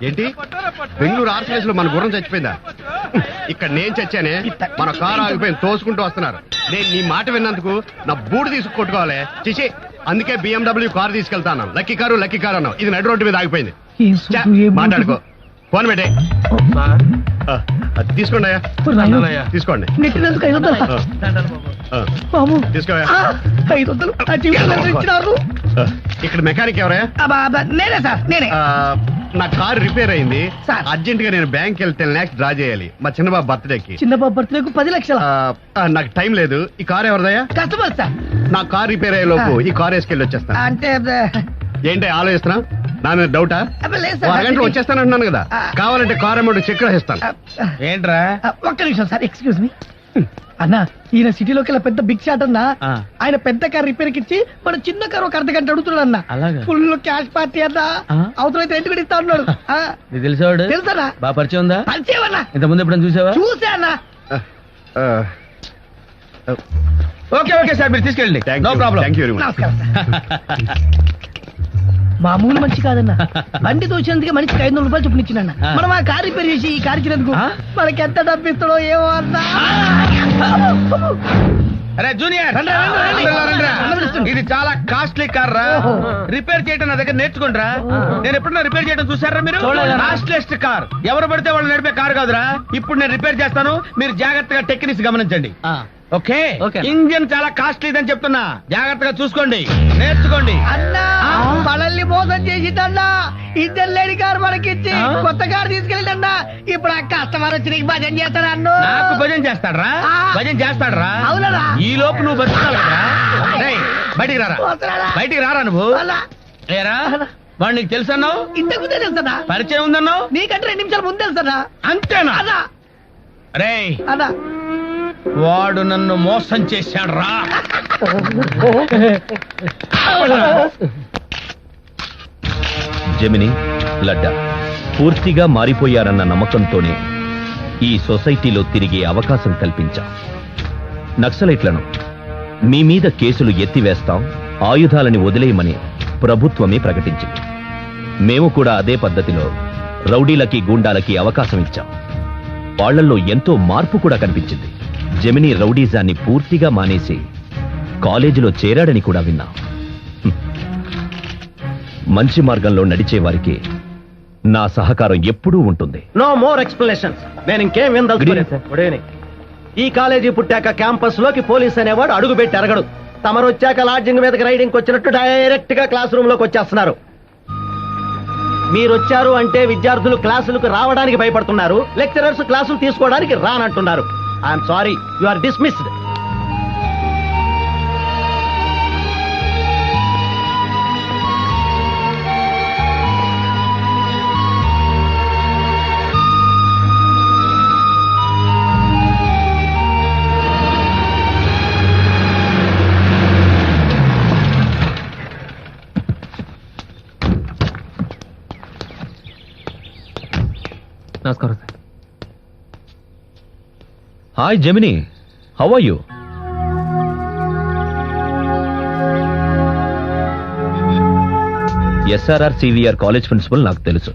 ఏంటి బెంగళూరు ఆర్సీఎస్ లో మన గుర్రం చచ్చిపోయిందా? ఇక్కడ నేను చచ్చానే, మన కారు ఆగిపోయింది, తోసుకుంటూ వస్తున్నారు. నేను నీ మాట విన్నందుకు నా బూడు తీసుకు కొట్టుకోవాలి చిచి. అందుకే BMW కారు తీసుకెళ్తాను. లక్కీ కారు అన్నావు, ఇది నడి రోడ్డు మీద ఆగిపోయింది. మాట్లాడుకో, ఫోన్ పెట్టే. తీసుకోండి అయ్యా, తీసుకోండి. ఇక్కడ మెకానిక్ ఎవరయ్యా? నేనే సార్, నేనే. నా కారు రిపేర్ అయింది, అర్జెంట్ గా నేను బ్యాంక్ వెళ్ళి 10 lakhs డ్రా చేయాలి మా చిన్నబాబు బర్త్డేకి. చిన్నబాబు బర్త్డేకు 10 లక్షలు? నాకు టైం లేదు. ఈ కారు ఎవరిదయ్యా? Customer sir. నా కారు రిపేర్ అయ్యే లోపు ఈ కారు వేసుకెళ్ళి వచ్చేస్తాను. అంటే ఏంటి ఆలోచిస్తున్నా? నా మీద డౌటా? అరగంటలో వచ్చేస్తానంటున్నాను కదా, కావాలంటే కారు అమౌంట్ చెక్ రాసిస్తాను. ఏంట్రా? ఒక్క నిమిషం సార్, ఎక్స్క్యూజ్ మీ. అన్నా, ఈయన సిటీలోకి వెళ్ళి పెద్ద బిగ్ షాట్ అన్నా. ఆయన పెద్ద కార్ రిపేర్ కి ఇచ్చి మన చిన్న కారు ఒక అర్ధ గంట అడుగుతున్నాడు అన్న. ఫుల్ క్యాష్ పార్టీ అన్నా, అవసరమైతే రెంట్ కూడా ఇస్తా ఉన్నాడు. తెలిసాడు? తెలుసా? బాగా పరిచయం ఉందా? పరిచయం అన్నా. ఇంత ముందు ఎప్పుడైనా చూసావా? చూసా అన్నా. ఓకే ఓకే సార్, మీరు తీసుకెళ్ళండి. No problem. నమస్కారం సార్. మామూలు మనిషి కాదన్నా, బండి తోచినందుకే మనిషికి 500 రూపాయలు చొప్పున ఇచ్చినన్నా. మనం ఆ కార్ రిపేర్ చేసి ఈ కార్ ఇచ్చినందుకు మనకి ఎంత డబ్బు ఇస్తాడో ఏమో అన్నా. అరే జూనియర్, ఇది చాలా కాస్ట్లీ కార్ రా. రిపేర్ చేయడం నా దగ్గర నేర్చుకుంటారా. నేను ఎప్పుడన్నా రిపేర్ చేయడం చూసారా మీరు? కాస్ట్లెస్ట్ కార్, ఎవరు పడితే వాళ్ళు నడిపే కార్ కాదురా. ఇప్పుడు నేను రిపేర్ చేస్తాను, మీరు జాగ్రత్తగా టెక్నిక్స్ గమనించండి. ఓకే, ఇంజిన్ చాలా కాస్ట్లీ అని చెప్తున్నా, జాగ్రత్తగా చూసుకోండి, నేర్చుకోండి. అన్నా, మనల్ని మోసం చేసిందన్నా. ఇద్దరు లేని కారు మనకిచ్చి కొత్త కారు తీసుకెళ్ళిందన్నా. ఇప్పుడు ఆ కస్టమర్ వచ్చి నీకు భజన చేస్తాడు అన్ను. నాకు భజన చేస్తాడరా? భజన చేస్తాడరా? అవునరా? ఈ లోపు నువ్వు బతుకుతావు కదా. బయటికి రారా, బయటికి రారా నువ్వు. ఏరా, వాడు నీకు తెలుసన్నావు? ఇంతకు ముందే తెలుసన్నా. పరిచయం ఉందన్నావు? నీకంటే 2 నిమిషాలు ముందు తెలుసన్నా. అంతేనా? రే, అన్నా, వాడు నన్ను మోసం చేశాడు రా. జెమిని, లడ్డా పూర్తిగా మారిపోయారన్న నమ్మకంతోనే ఈ సొసైటీలో తిరిగే అవకాశం కల్పించాం. నక్సలైట్లను మీ మీద కేసులు ఎత్తివేస్తాం, ఆయుధాలని వదిలేయమని ప్రభుత్వమే ప్రకటించింది. మేము కూడా అదే పద్ధతిలో రౌడీలకి గూండాలకి అవకాశం ఇచ్చాం. వాళ్లల్లో ఎంతో మార్పు కూడా కనిపించింది. జెమిని రౌడీజాన్ని పూర్తిగా మానేసి కాలేజీలో చేరాడని కూడా విన్నాం. మంచి మార్గంలో నడిచే వారికి నా సహకారం ఎప్పుడూ ఉంటుంది. No more explanations. నేను ఇంకేం విందలుచుకోలేదు. ఈ కాలేజీ పుట్టాక క్యాంపస్ లోకి పోలీస్ అనేవాడు అడుగు పెట్టి అరగడు. తమరొచ్చాక లాడ్జింగ్ మీదకి రైడింగ్ వచ్చినట్టు డైరెక్ట్ గా క్లాస్ రూమ్ లోకి వచ్చేస్తున్నారు. మీరొచ్చారు అంటే విద్యార్థులు క్లాసులకు రావడానికి భయపడుతున్నారు, లెక్చరర్స్ క్లాసులు తీసుకోవడానికి రానంటున్నారు. I'm sorry, you are dismissed. నమస్కారం sir. Hi Gemini, how are you? SRR CVR college principal నాకు తెలుసు,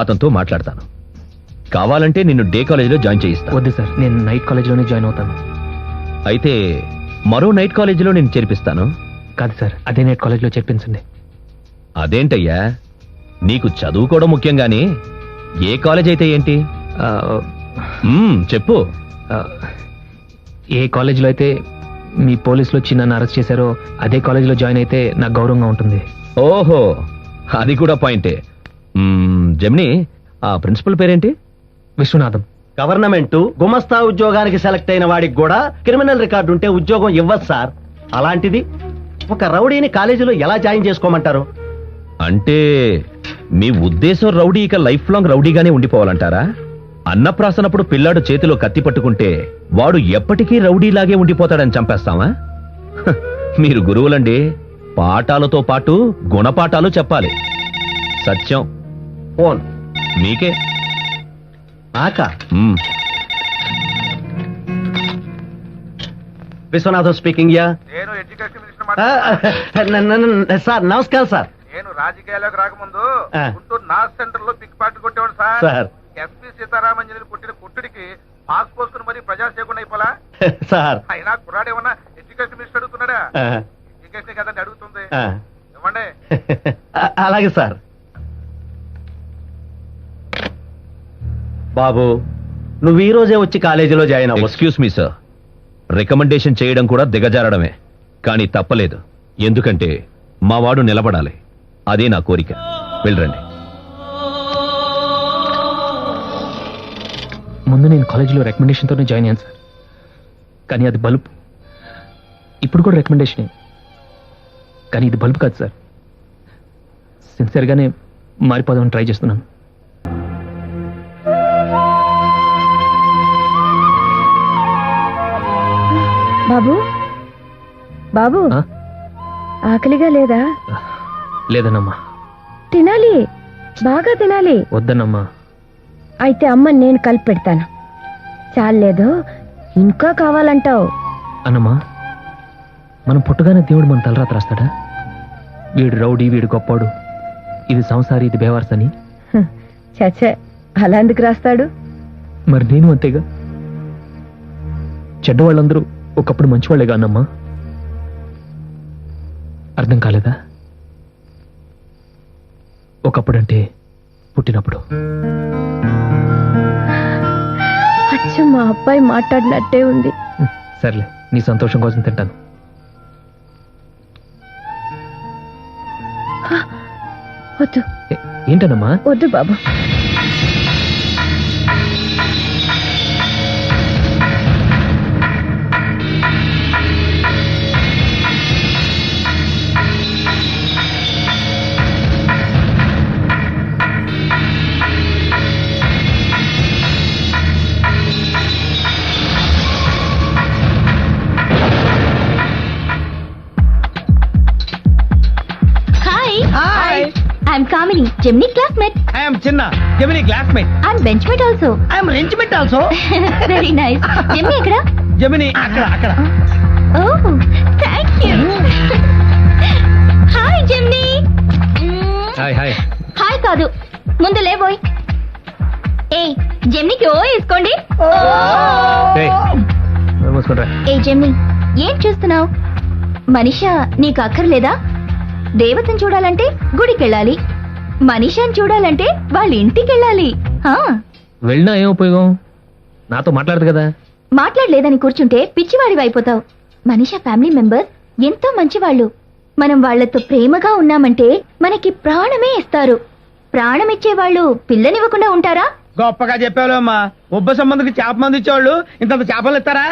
అతనితో మాట్లాడతాను. కావాలంటే నిన్ను డే కాలేజీలో జాయిన్ చేయిస్తాను. వద్దు సార్, నేను నైట్ కాలేజీలోనే జాయిన్ అవుతాను. అయితే మరో నైట్ కాలేజీలో నేను చేర్పిస్తాను. కాదు సార్, అదే నైట్ కాలేజీలో చేర్పించండి. అదేంటయ్యా, నీకు చదువుకోవడం ముఖ్యం గాని ఏ కాలేజ్ అయితే ఏంటి? చెప్పు. ఏ కాలేజీలో అయితే మీ పోలీసులు వచ్చి నన్ను అరెస్ట్ చేశారో అదే కాలేజీలో జాయిన్ అయితే నాకు గౌరవంగా ఉంటుంది. ఓహో, అది కూడా పాయింటే. జెమిని, ఆ ప్రిన్సిపల్ పేరేంటి? విశ్వనాథం. గవర్నమెంట్ గుమస్తా ఉద్యోగానికి సెలెక్ట్ అయిన వాడికి కూడా క్రిమినల్ రికార్డు ఉంటే ఉద్యోగం ఇవ్వదు సార్. అలాంటిది ఒక రౌడీని కాలేజీలో ఎలా జాయిన్ చేసుకోమంటారు? అంటే మీ ఉద్దేశం రౌడీ ఇక లైఫ్ లాంగ్ రౌడీగానే ఉండిపోవాలంటారా? అన్నప్రాసనప్పుడు పిల్లాడు చేతిలో కత్తి పట్టుకుంటే వాడు ఎప్పటికీ రౌడీలాగే ఉండిపోతాడని చంపేస్తావా? మీరు గురువులండి, పాఠాలతో పాటు గుణపాఠాలు చెప్పాలి. సత్యం. ఫోన్ మీకే. విశ్వనాథం స్పీకింగ్. యా, సార్ నమస్కారం సార్. నేను రాజకీయాల్లోకి రాకముందు గుంటూరు నార్త్ సెంటర్ లో పిక్ పార్టీ సార్ ఎస్పీ సీతారామంజలి పుట్టిన పుట్టుడికి పాస్ పోసుకుని మరి ప్రజా చేయకుండా అయిపోలా సార్ అయినా కుర్రాడు ఏమన్నా ఎడ్యుకేషన్ మినిస్టర్ అడుగుతున్నాడా ఆ, ఎడ్యుకేషన్ కదండి అడుగుతుంది ఆ. ఇవ్వండి అలాగే సార్. బాబు నువ్వు ఈ రోజే వచ్చి కాలేజీలో జాయిన్ అవ్వచ్చు. ఎక్స్క్యూజ్ మీ సార్, రికమెండేషన్ చేయడం కూడా దిగజారడమే, కానీ తప్పలేదు. ఎందుకంటే మా వాడు నిలబడాలి, అదే నా కోరిక. వెళ్ళరండి. ముందు నేను కాలేజీలో రికమెండేషన్తోనే జాయిన్ అయ్యాను సార్, కానీ అది బల్బ్. ఇప్పుడు కూడా రికమెండేషనే, కానీ ఇది బల్బ్ కాదు సార్. సిన్సియర్గానే మారిపోదామని ట్రై చేస్తున్నాను. బాబు బాబు ఆ? ఆకలిగా లేదా? లేదన్నమ్మా. తినాలి, బాగా తినాలి. వద్దన్నమ్మా. అయితే అమ్మ నేను కలిపి పెడతాను. చాలేదు ఇంకా కావాలంటావు? అన్నమ్మా, మనం పుట్టగానే దేవుడు మన తలరాత రాస్తాడా? వీడు రౌడీ, వీడు గొప్పాడు, ఇది సంసారి, ఇది బేవార్స్ అని. చచ్చే, అలా ఎందుకు రాస్తాడు? మరి నేను అంతేగా. చెడ్డవాళ్ళందరూ ఒకప్పుడు మంచివాళ్లేగా అన్నమ్మా. అర్థం కాలేదా? ఒకప్పుడంటే పుట్టినప్పుడు. అచ్చ మా అబ్బాయి మాట్లాడినట్టే ఉంది. సర్లే, నీ సంతోషం కోసం తింటాను. వద్దు ఏంటన్నమ్మా? వద్దు బాబు. I'm Kamini, Gemini classmate. I'm చిన్న Gemini classmate. I'm benchmate also. I'm benchmate also. Very nice. Gemini ఎక్కడ? జెమిని అక్కడ. Oh, thank you. Hi Gemini. Hi hi. Hi కాదు, ముందు లేబోయ్. ఏ జెమినికి ఓ వేసుకోండి. మూసుకుంటా. ఏ జెమిని, ఏం చూస్తున్నావు? మనిషా నీకు అక్కర్లేదా? దేవతను చూడాలంటే గుడికెళ్ళాలి, మనిషాని చూడాలంటే వాళ్ళ ఇంటికెళ్ళాలి. వెళ్ళినా ఏం ఉపయోగం? నాతో మాట్లాడదు కదా. మాట్లాడలేదని కూర్చుంటే పిచ్చివాడివి అయిపోతావు. మనిషా ఫ్యామిలీ మెంబర్, ఎంతో మంచివాళ్ళు. మనం వాళ్లతో ప్రేమగా ఉన్నామంటే మనకి ప్రాణమే ఇస్తారు. ప్రాణం ఇచ్చేవాళ్ళు పిల్లనివ్వకుండా ఉంటారా? గొప్పగా చెప్పావు అమ్మా. ఉబ్బ సంబంధికి చేప మంది ఇచ్చేవాళ్ళు ఇంత చేపలు ఇస్తారా?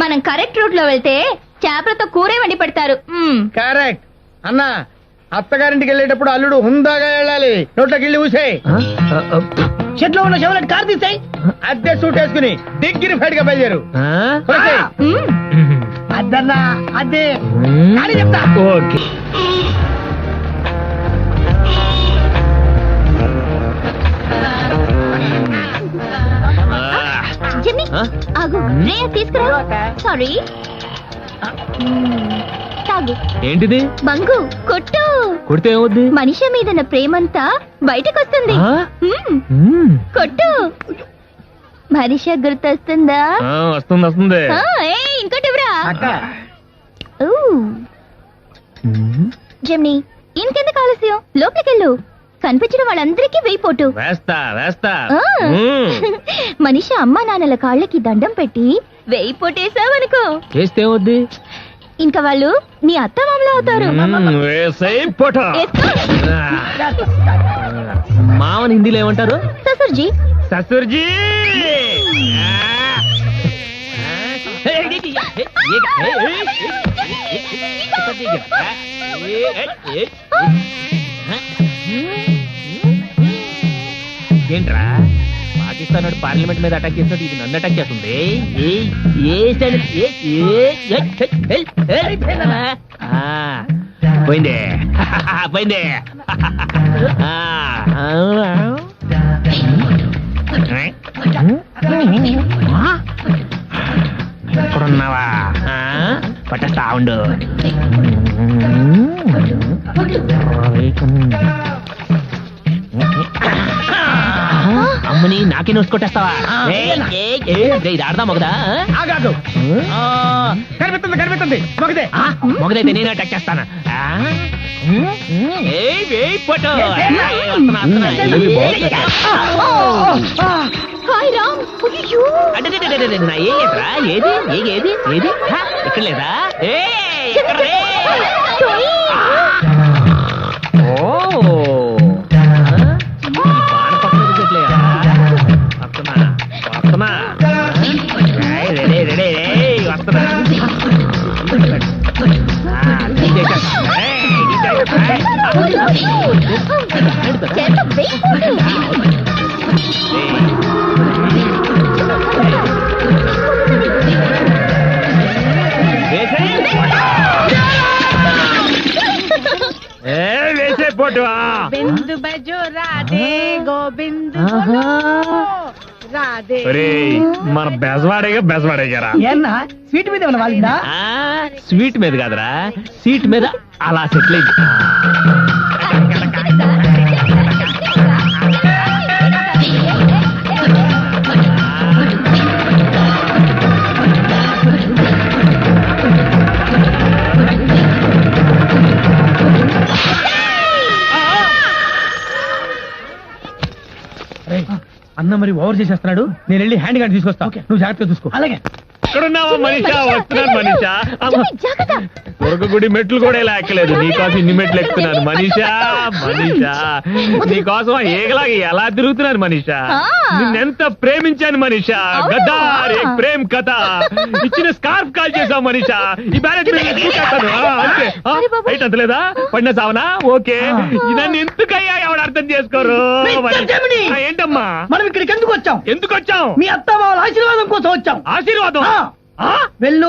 మనం కరెక్ట్ రూట్ లో వెళ్తే చేపలతో కూరే వండి పెడతారు. కరెక్ట్ అన్నా. అత్తగారింటికి వెళ్ళేటప్పుడు అల్లుడు హుందాగా వెళ్ళాలి. నోట్లోకి వెళ్ళి ఊసేయ్. చెట్లో ఉన్న శవలెట్ కారు తీసాయి. అద్దె సూట్ వేసుకుని డిగ్నిఫైడ్ గా బయలుదేరు. ఊసేయ్. అద్దన్నా అదే కానీ చెప్తా. ఓకే. జెమ్ని ఆగు, రే తీసుకురా. సారీ. తాగు. ఏంటిది? బంగు కొట్టు. కొడితే ఏమవుద్ది? మనిషి మీద ప్రేమంతా బయటకు వస్తుంది. ఆ? కొట్టు. మనిషి గుర్తొస్తుందా? వస్తుంది. ఇంకోటి ఇవ్వరా. జెమ్ని, ఇంకెందుకు ఆలస్యం? లోపలికెళ్ళు. కనిపించిన వాళ్ళందరికీ వెయ్యిపోటు. వేస్తా. మనిషి అమ్మా నాన్నల కాళ్ళకి దండం పెట్టి వెయ్యిపోటేసావనుకో, చేస్తే ఏమవుద్ది? ఇంకా వాళ్ళు నీ అత్త మామలు అవుతారు. మామని హిందీలో ఏమంటారు? ససుర్జీ. ససుర్జీ. ఏంట్రా, పాకిస్తాన్ వాడు పార్లమెంట్ మీద అటాక్ చేస్తాడు, ఇది నన్ను అటాక్ చేస్తుంది. పోయిందే. ఇప్పుడున్నావా? పట్టేస్తా ఉండు. అమ్మని నాకే నోసి కొట్టేస్తావా ఇది ఆడదాం ఒకదా ఆగాదు కనిపిస్తుంది కనిపిస్తుంది ఒకదే మొగదైతే నేను అటాక్ చేస్తానా హాయ్ రామ్ అయ్యో ఏది ఏది ఏది ఇక్కడ లేదా వేసే పోటు బిందు బజో రాధే గోబిందు రాధే మన బెజవాడేగా బెజవాడేగారా ఏన్నా స్వీట్ మీద ఏమన్నా వాళ్ళిందా స్వీట్ మీద కాదురా సీట్ మీద అలా సెటిల్ అయింది అన్న మరి ఓవర్ చేసేస్తున్నాడు నేను వెళ్ళి హ్యాండ్ గార్డ్ తీసుకొస్తా నువ్వు జాగ్రత్తగా చూసుకో అలాగే ఎక్కడున్నావా మనీషా వస్తున్నాను మనీషా మురగ గుడి మెట్లు కూడా ఇలా ఎక్కలేదు నీకోసం ఇన్ని మెట్లు ఎక్కుతున్నాను మనీషా మనీషా నీకోసం ఏగలాగా ఎలా తిరుగుతున్నాను మనీషా నిన్నెంత ప్రేమించాను మనీషా గద్దార్ ఏక్ ప్రేమ్ కథ ఇచ్చిన స్కార్ఫ్ కాల్ చేసావు మనీషా ఈ బ్యాలెన్స్ అంతే అంతలేదా పడిన సావనా ఓకే నన్ను ఎందుకయ్యా ఎవడు అర్థం చేసుకోరు ఏంటమ్మా మనం ఇక్కడికి ఎందుకు వచ్చాం ఎందుకు వచ్చాం మీ అత్త వాళ్ళ ఆశీర్వాదం కోసం వచ్చాం ఆశీర్వాదం వెళ్ళు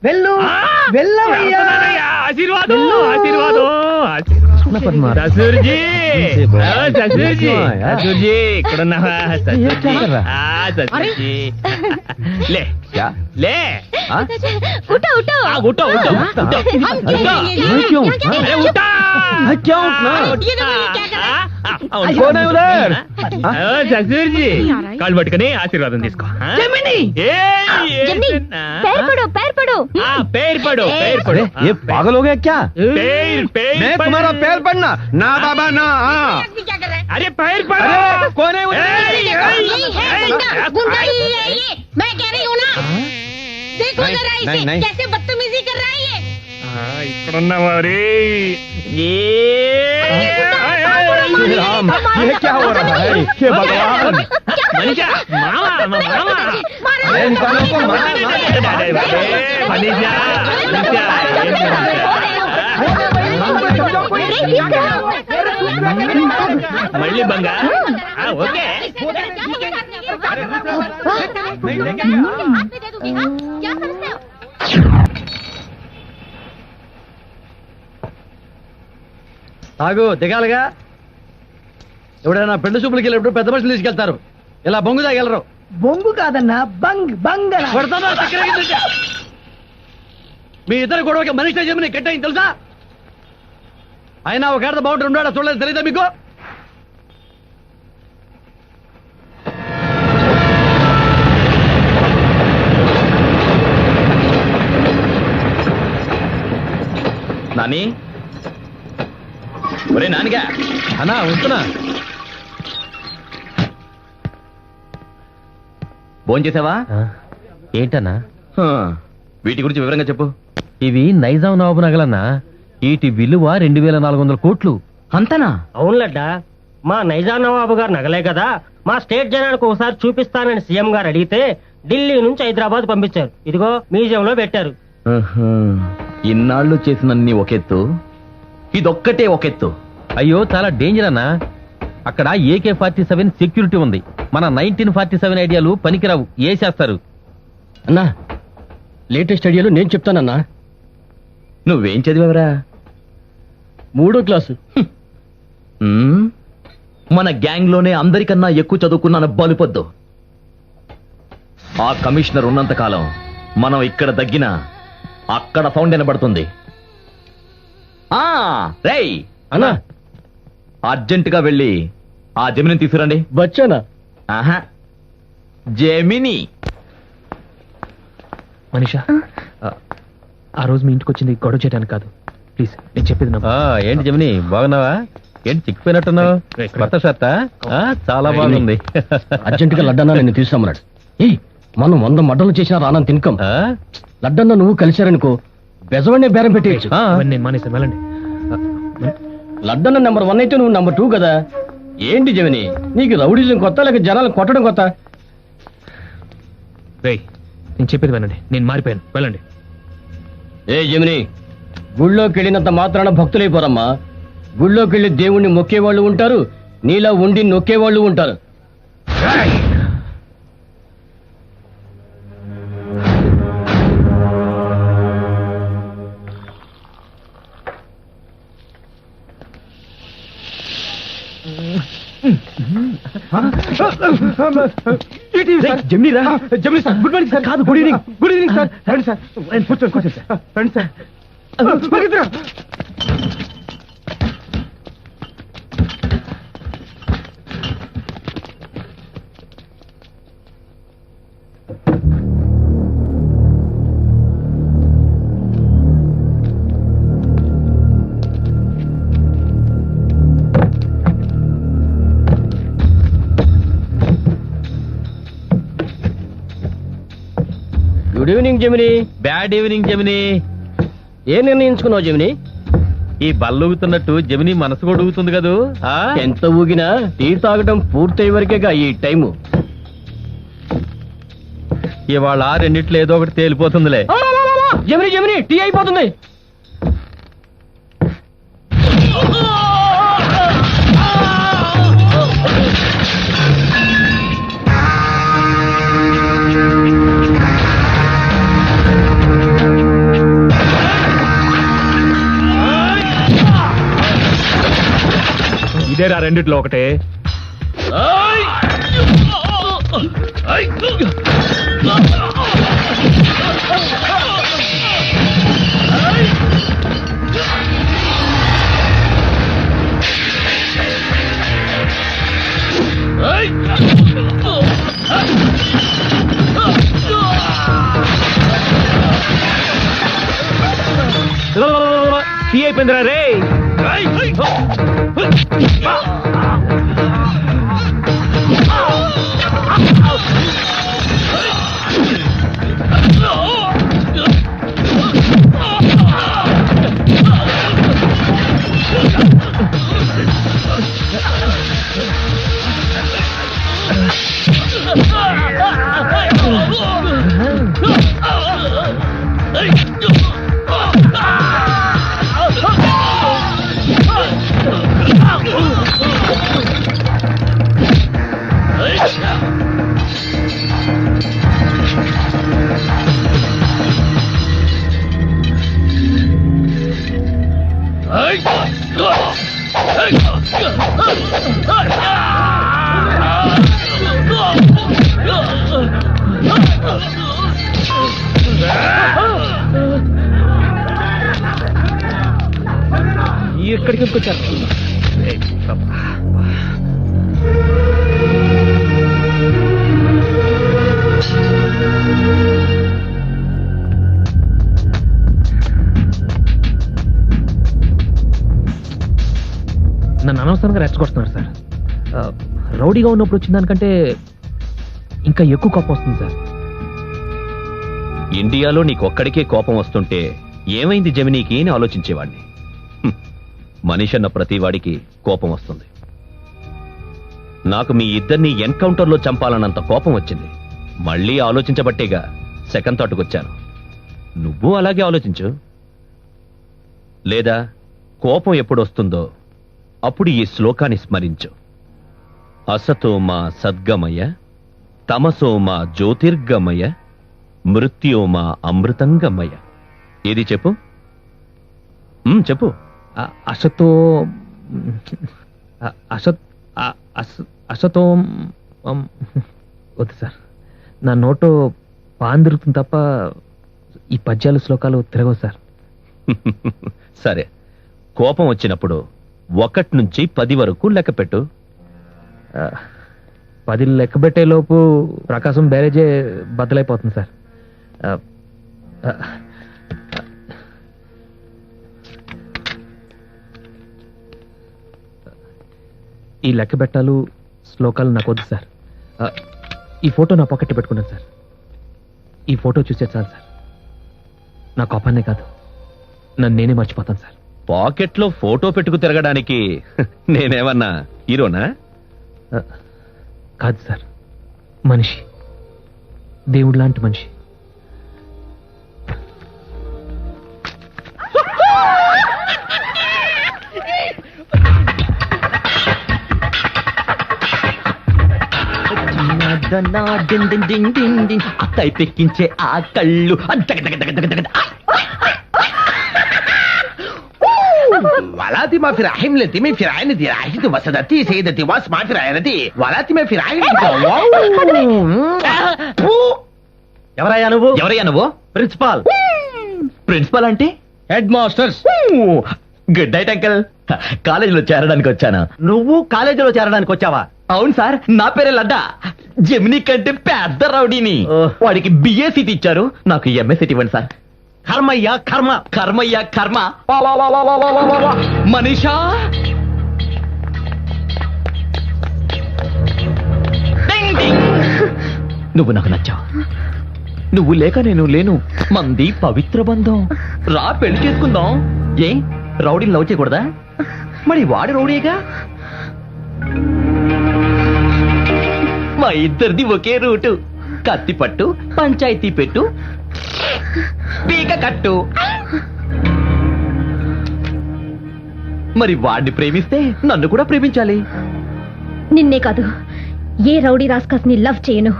వెళ్ళు వెళ్ళవయ్యా ఆశీర్వాదం ఆశీర్వాదం ససూర్జీ ససూర్జీ ససూర్జీ ఇక్కడున్నావా ససూర్జీ లే లే उठो उठो उठो उठो ససూర్జీ కాళ్ళు పట్టుకుని ఆశీర్వాదం తీసుకో पैर पड़ो पैर पड़ो पैर पड़ो पैर पड़ो ये पागल हो गया क्या पैर पैर मैं तुम्हारा पैर पड़ना ना बाबा ना अरे पैर पड़ो कौन है मैं कह रही हूँ ना देखो जरा इसे नहीं। कैसे बदतमीजी कर रहा है ये इकडुन्ना वारी राम ये क्या हो रहा है हे भगवान मनीषा मामा मामा इंसानों को मनीषा మళ్ళీ బంగా ఓకే తాగు దిగాలిగా ఎవడైనా పెళ్లి చూపులకి వెళ్ళినప్పుడు పెద్ద మనుషులు తీసుకెళ్తారు ఇలా బొంగు తాగెళ్ళరు బొంగు కాదన్నా బంగ్ బంగ మీ ఇద్దరు గొడవకి మనిషి చెప్పి కట్టయింది తెలుసా అయినా ఒక ఏడాది బాగుంటారు ఉన్నాడా చూడలేదు తెలీదా మీకు నాని ఒరే నానిగా అన్నా వస్తున్నా భోంచేసావా ఏంటన్నా వీటి గురించి వివరంగా చెప్పు ఇవి నైజాం నవాబు నగలన్నా వీటి విలువ 2400 కోట్లు అంతనా అవునులడ్డా మా నైజాం నవాబు గారు నగలే కదా మా స్టేట్ జనానికి ఒకసారి చూపిస్తానని సీఎం గారు అడిగితే ఢిల్లీ నుంచి హైదరాబాద్ పంపించారు ఇదిగో మ్యూజియంలో పెట్టారు ఇన్నాళ్ళు చేసినన్ని ఒకెత్తు ఇదొక్కటే ఒకెత్తు అయ్యో చాలా డేంజర్ అన్నా అక్కడ AK-47 సెక్యూరిటీ ఉంది మన 1947 ఐడియాలు పనికిరావు ఏసేస్తారు అన్నా లేటెస్ట్ ఐడియాలు నేను చెప్తానన్నా నువ్వేం చదివావురా 3వ క్లాసు మన గ్యాంగ్ లోనే అందరికన్నా ఎక్కువ చదువుకున్నాను బలుపొద్దు ఆ కమిషనర్ ఉన్నంత కాలం మనం ఇక్కడ దగ్గిన అక్కడ సౌండ్ వినబడుతుంది రేయ్ అన్నా అర్జెంటుగా వెళ్ళి ఆ జమిని తీసుకురండి వచ్చానా ఆహా జెమిని. మనీషా ఆ రోజు మీ ఇంటికి వచ్చింది గొడవ చేయడానికి కాదు. ప్లీజ్ నేను చెప్పేది నమ్ము. ఏంటి జెమిని బాగున్నావా? ఏంటి చిక్కిపోయినట్టున్నావు? కొత్త షర్ట చాలా బాగుంది. అర్జెంటుగా లడ్డన్న నిన్ను తీసుకురమ్మన్నాడు. మనం 100 మడ్డలు చేసినా రానని తినకం. లడ్డన్న నువ్వు కలిశారనుకో బెజవన్నే బేరం పెట్టేయచ్చు. నేను మానేసాను వెళ్ళండి. లడ్డన్న నెంబర్ 1 అయితే నువ్వు నెంబర్ 2 కదా. ఏంటి జమిని నీకు రౌడీజం కొత్త లేక జనాలను కొట్టడం కొత్త? నేను చెప్పేది వినండి, నేను మారిపోయాను, వెళ్ళండి. ఏ జమిని, గుళ్ళోకి వెళ్ళినంత మాత్రాన భక్తులైపోరమ్మా. గుళ్ళోకి వెళ్ళి దేవుణ్ణి మొక్కేవాళ్ళు ఉంటారు, నీలా ఉండి నొక్కేవాళ్ళు ఉంటారు. Gemini sir, good morning sir. కాదు, good evening. Good evening sir. రండి సార్, కూర్చోండి కూర్చోండి సార్. రండి sir. Good evening Gemini. Bad evening Gemini. ఏం నిర్ణయించుకున్నావు జమిని? ఈ బల్లూగుతున్నట్టు జెమిని మనసు కూడా ఊగుతుంది కదూ. ఎంత ఊగినా టీ తాగటం పూర్తయ్యే వరకేగా ఈ టైము. ఇవాళ రెండిట్లో ఏదో ఒకటి తేలిపోతుందిలే. జమిని జమిని టీ అయిపోతుంది. ఇదేరా రెండిట్లో ఒకటే. టీ అయిపోయిందిరా రే. ఎక్కడికి వచ్చారు? నన్ను అనవసరంగా రెచ్చగొడుతున్నారు సార్. రౌడీగా ఉన్నప్పుడు వచ్చిన దానికంటే ఇంకా ఎక్కువ కోపం వస్తుంది సార్. ఇండియాలో నీకొక్కడికే కోపం వస్తుంటే ఏమైంది జెమినీకి అని ఆలోచించేవాడిని. మనిషి అన్న ప్రతి వాడికి కోపం వస్తుంది. నాకు మీ ఇద్దరిని ఎన్కౌంటర్లో చంపాలన్నంత కోపం వచ్చింది. మళ్ళీ ఆలోచించబట్టేగా సెకండ్ థాట్కొచ్చాను. నువ్వు అలాగే ఆలోచించు. లేదా కోపం ఎప్పుడొస్తుందో అప్పుడు ఈ శ్లోకాన్ని స్మరించు. అసతో మా సద్గమయ, తమసో మా జ్యోతిర్గమయ, మృత్యో మా అమృతంగమయ. ఏది చెప్పు. చెప్పు. అసతో అసతో వద్దు సార్, నా నోటు పాన్ దొరుకుతుంది తప్ప ఈ పద్యాలు శ్లోకాలు తిరగవు సార్. సరే, కోపం వచ్చినప్పుడు 1 నుంచి 10 వరకు లెక్క పెట్టు. 10 లెక్క పెట్టే లోపు ప్రకాశం బ్యారేజే బద్దలైపోతుంది సార్. ఈ లెక్క పెట్టాలు శ్లోకాలు నాకు వద్దు సార్. ఈ ఫోటో నా పాకెట్ పెట్టుకున్నాను సార్. ఈ ఫోటో చూసే చాలు సార్, నా కోపాన్నే కాదు నన్ను నేనే మర్చిపోతాను సార్. పాకెట్లో ఫోటో పెట్టుకు తిరగడానికి నేనేమన్నా హీరోనా? కాదు సార్, మనిషి, దేవుడు లాంటి మనిషి. అక్కై పెక్కించే ఆ కళ్ళు ولاتي ما في رحم لتي ما في عين دي راحت وسدتي سيدتي واس ما في عينتي ولاتي ما في عين ఎవరయ్యా నువ్వు? ప్రిన్సిపల్ అంటే head masters. Good night uncle. కాలేజీలో చేరడానికి వచ్చాను. నువ్వు కాలేజీలో చేరడానికి వచ్చావా? అవును సార్, నా పేరే లడ్డా. జెమిని కంటే పెద్ద రౌడీని. వాడికి బిఏ సీట్ ఇచ్చారు, నాకు ఎంఏ సీట్ ఇవ్వండి సార్. కర్మయ్యా కర్మ. కర్మయ్య కర్మ. మనీషా నువ్వు నాకు నచ్చావు. నువ్వు లేక నేను లేను. మంది పవిత్ర బంధం. రా పెళ్లి చేసుకుందాం. ఏ రౌడీని లవ్ చేయకూడదా? మరి వాడి రౌడీగా. మా ఇద్దరిది ఒకే రూటు. కత్తి పట్టు, పంచాయతీ పెట్టు, పీక కట్టు. మరి వాడిని ప్రేమిస్తే నన్ను కూడా ప్రేమించాలి. నిన్నే కాదు, ఏ రౌడీ రాస్కస్ ని లవ్ చేయను.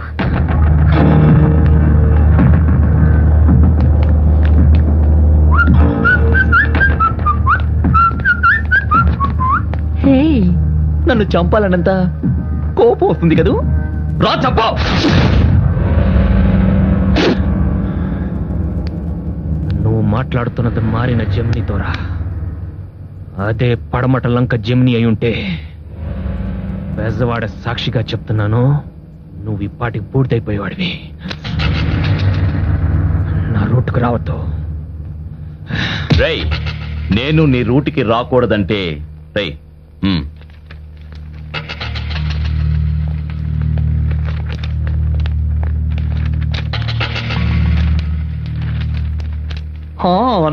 నన్ను చంపాలన్నంత కోపం వస్తుంది కదూ. రా చంపా. నువ్వు మాట్లాడుతున్నది మారిన జెమినితోరా. అదే పడమట లంక జెమిని అయి ఉంటే బెజవాడ సాక్షిగా చెప్తున్నాను, నువ్వు ఇప్పటికి పూర్తయిపోయేవాడివి. నా రూట్కు రావద్దు. రేయ్, నేను నీ రూట్కి రాకూడదంటే రేయ్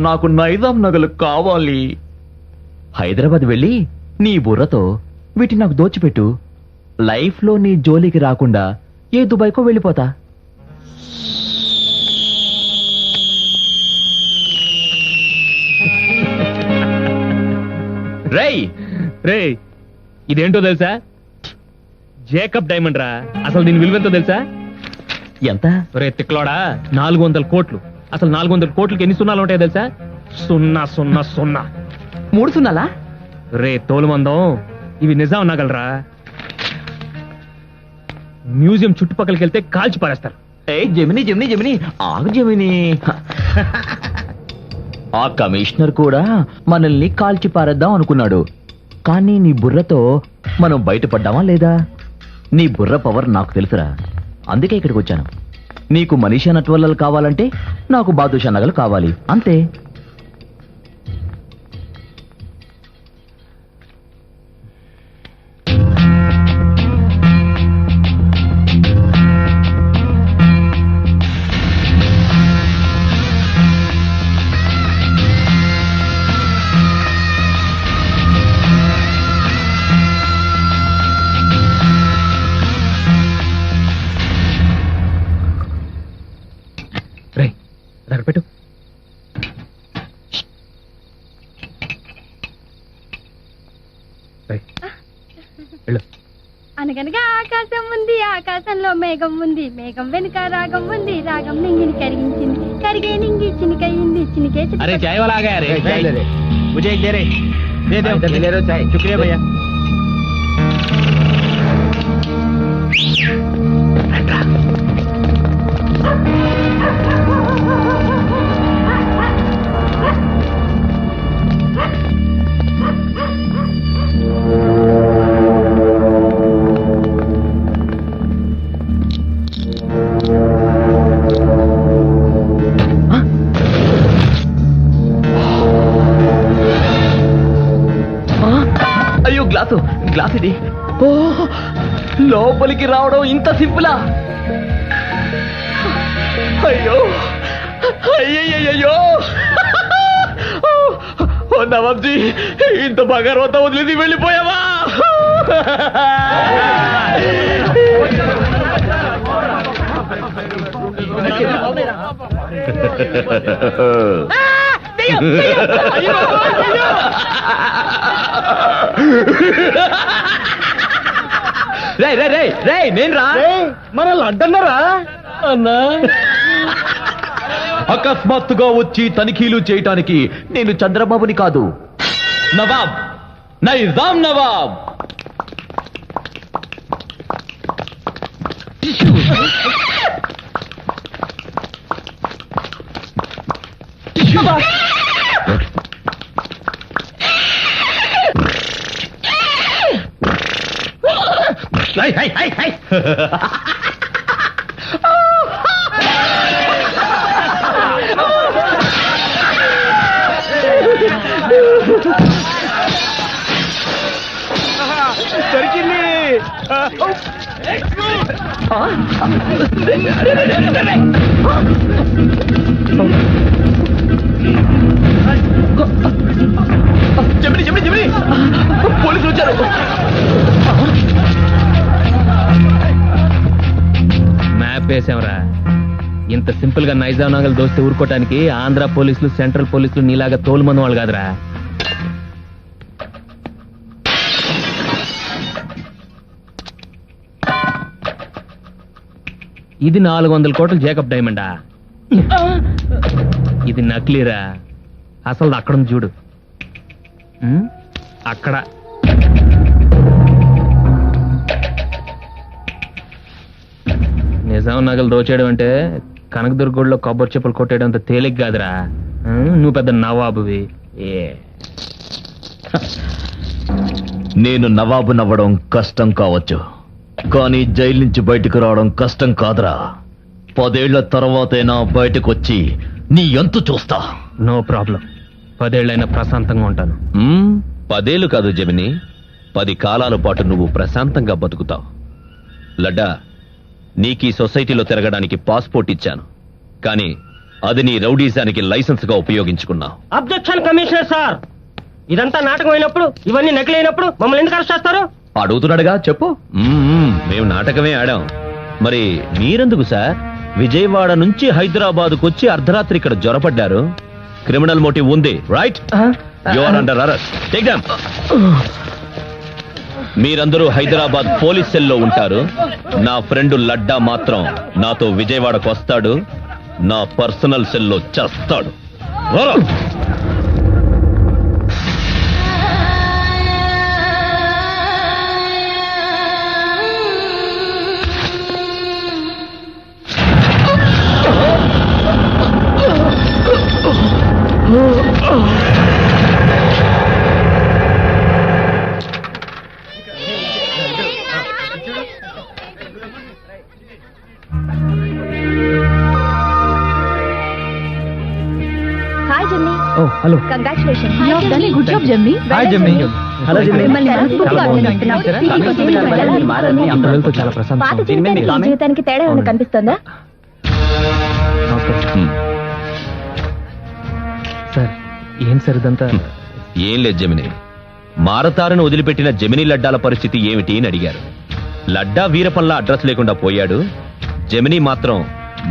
నాకు నైజాం నగలు కావాలి. హైదరాబాద్ వెళ్ళి నీ బుర్రతో వీటిని నాకు దోచిపెట్టు. లైఫ్ లో నీ జోలికి రాకుండా ఏ దుబాయ్కో వెళ్ళిపోతా. రేయ్ రేయ్, ఇదేంటో తెలుసా? జేకబ్ డైమండ్ రా. అసలు దీని విలువెంతో తెలుసా? ఎంత? రే తిక్లోడా, 400 కోట్లు. అసలు 400 కోట్లకి ఎన్ని సున్నాలు ఉంటాయో తెలుసా? 000. 3 సున్నాలా? రే తోలుమందం, ఇవి నిజం నగలరా. మ్యూజియం చుట్టుపక్కలకి వెళ్తే కాల్చి పారేస్తారు. జెమిని జెమిని జెమిని ఆగు జెమిని. ఆ కమిషనర్ కూడా మనల్ని కాల్చి పారేద్దాం అనుకున్నాడు. కానీ నీ బుర్రతో మనం బయటపడ్డామా లేదా? నీ బుర్ర పవర్ నాకు తెలుసురా, అందుకే ఇక్కడికి వచ్చాను. నీకు మనీషా నట్వల్లలు కావాలంటే నాకు బాదుషా నగలు కావాలి, అంతే. అక్కడ పెట్టు. వెళ్ళు. అనగనగా ఆకాశం ఉంది, ఆకాశంలో మేఘం ఉంది, మేఘం వెనుక రాగం ఉంది, రాగం నింగిని కరిగించింది, కరిగే నింగి చినికయింది, చినికే अरे चाय वाला आ गया रे. चाय ले रे, मुझे एक दे रे. दे दे ले लो चाय. शुक्रिया भैया. గ్లాస్ ఇది. ఓ లోపలికి రావడం ఇంత సింపులా? అయ్యో అయ్యయ్యో ఓ నవాబ్జీ, ఇంత బంగారం వదిలేది వెళ్ళిపోయావా? రే రే రే రే నేను రా. మన లడ్డన్నారా అన్నా అకస్మాత్తుగా వచ్చి తనిఖీలు చేయటానికి నేను చంద్రబాబుని కాదు, నవాబ్, నైజాం నవాబ్. దొరికింది. జమిని జమిని జమిని, పోలీసులు వచ్చారు. మ్యాప్ వేసాంరా. ఇంత సింపుల్ గా నైజాం నాగలు దోస్తే ఊరుకోవటానికి ఆంధ్ర పోలీసులు, సెంట్రల్ పోలీసులు నీలాగా తోలుమంది వాళ్ళు కాదురా. ఇది 400 కోట్ల జేకబ్ డైమండా? ఇది నకిలీరా. అసలు అక్కడ ఉంది చూడు, అక్కడ. నిజాం నగలు దోచేయడం అంటే కనకదుర్గూడలో కొబ్బరి చెప్పులు కొట్టేయడం అంత తేలిక కాదురా. నువ్వు పెద్ద నవాబువి. నేను నవాబు నవ్వడం కష్టం కావచ్చు, కానీ జైలు నుంచి బయటకు రావడం కష్టం కాదురా. 10 ఏళ్ల తర్వాతైనా బయటకు వచ్చి నీ ఎంతు చూస్తా. No problem. 10 ఏళ్ళైనా ప్రశాంతంగా ఉంటాను. 10 ఏళ్ళు కాదు జమిని, 10 కాలాల పాటు నువ్వు ప్రశాంతంగా బతుకుతావు. లడ్డా, నీకీ సొసైటీలో తిరగడానికి పాస్పోర్ట్ ఇచ్చాను, కానీ అది నీ రౌడీజానికి లైసెన్స్ గా ఉపయోగించుకున్నావు. అబ్జెక్షన్ కమిషనర్ సార్, ఇదంతా నాటకం అయినప్పుడు, ఇవన్నీ నకిలైనప్పుడు మమ్మల్ని ఎందుకు అరెస్ట్ చేస్తారు? అడుగుతున్నాడుగా, చెప్పు. మేము నాటకమే ఆడాం. మరి మీరెందుకు సార్ విజయవాడ నుంచి హైదరాబాద్కు వచ్చి అర్ధరాత్రి ఇక్కడ జ్వరపడ్డారు? క్రిమినల్ మోటివ్ ఉంది, right? You are under arrest. Take them. మీరందరూ హైదరాబాద్ పోలీస్ సెల్లో ఉంటారు. నా ఫ్రెండ్ లడ్డా మాత్రం నాతో విజయవాడకు వస్తాడు, నా పర్సనల్ సెల్లో చేస్తాడు. హాయ్ జమ్మి. ఓ హలో. కంగ్రాచులేషన్. గుడ్ జాబ్ జమ్మి. హాయ్ జమ్మి. హలో జమ్మి. మిమ్మల్ని మనస్ఫూర్తిగా అభినందిస్తున్నాం. పిల్లలతో చాలా ప్రశాంతం. పాత జీవితానికి ఈ జీవితానికి తేడా ఏమైనా కనిపిస్తుందా? సార్ ఏం సార్ ఇదంతా? ఏం లేదు జమిని, మారతారను వదిలిపెట్టిన జమిని లడ్డాల పరిస్థితి ఏమిటి అని అడిగారు. లడ్డా వీరపల్లా అడ్రస్ లేకుండా పోయాడు, జమిని మాత్రం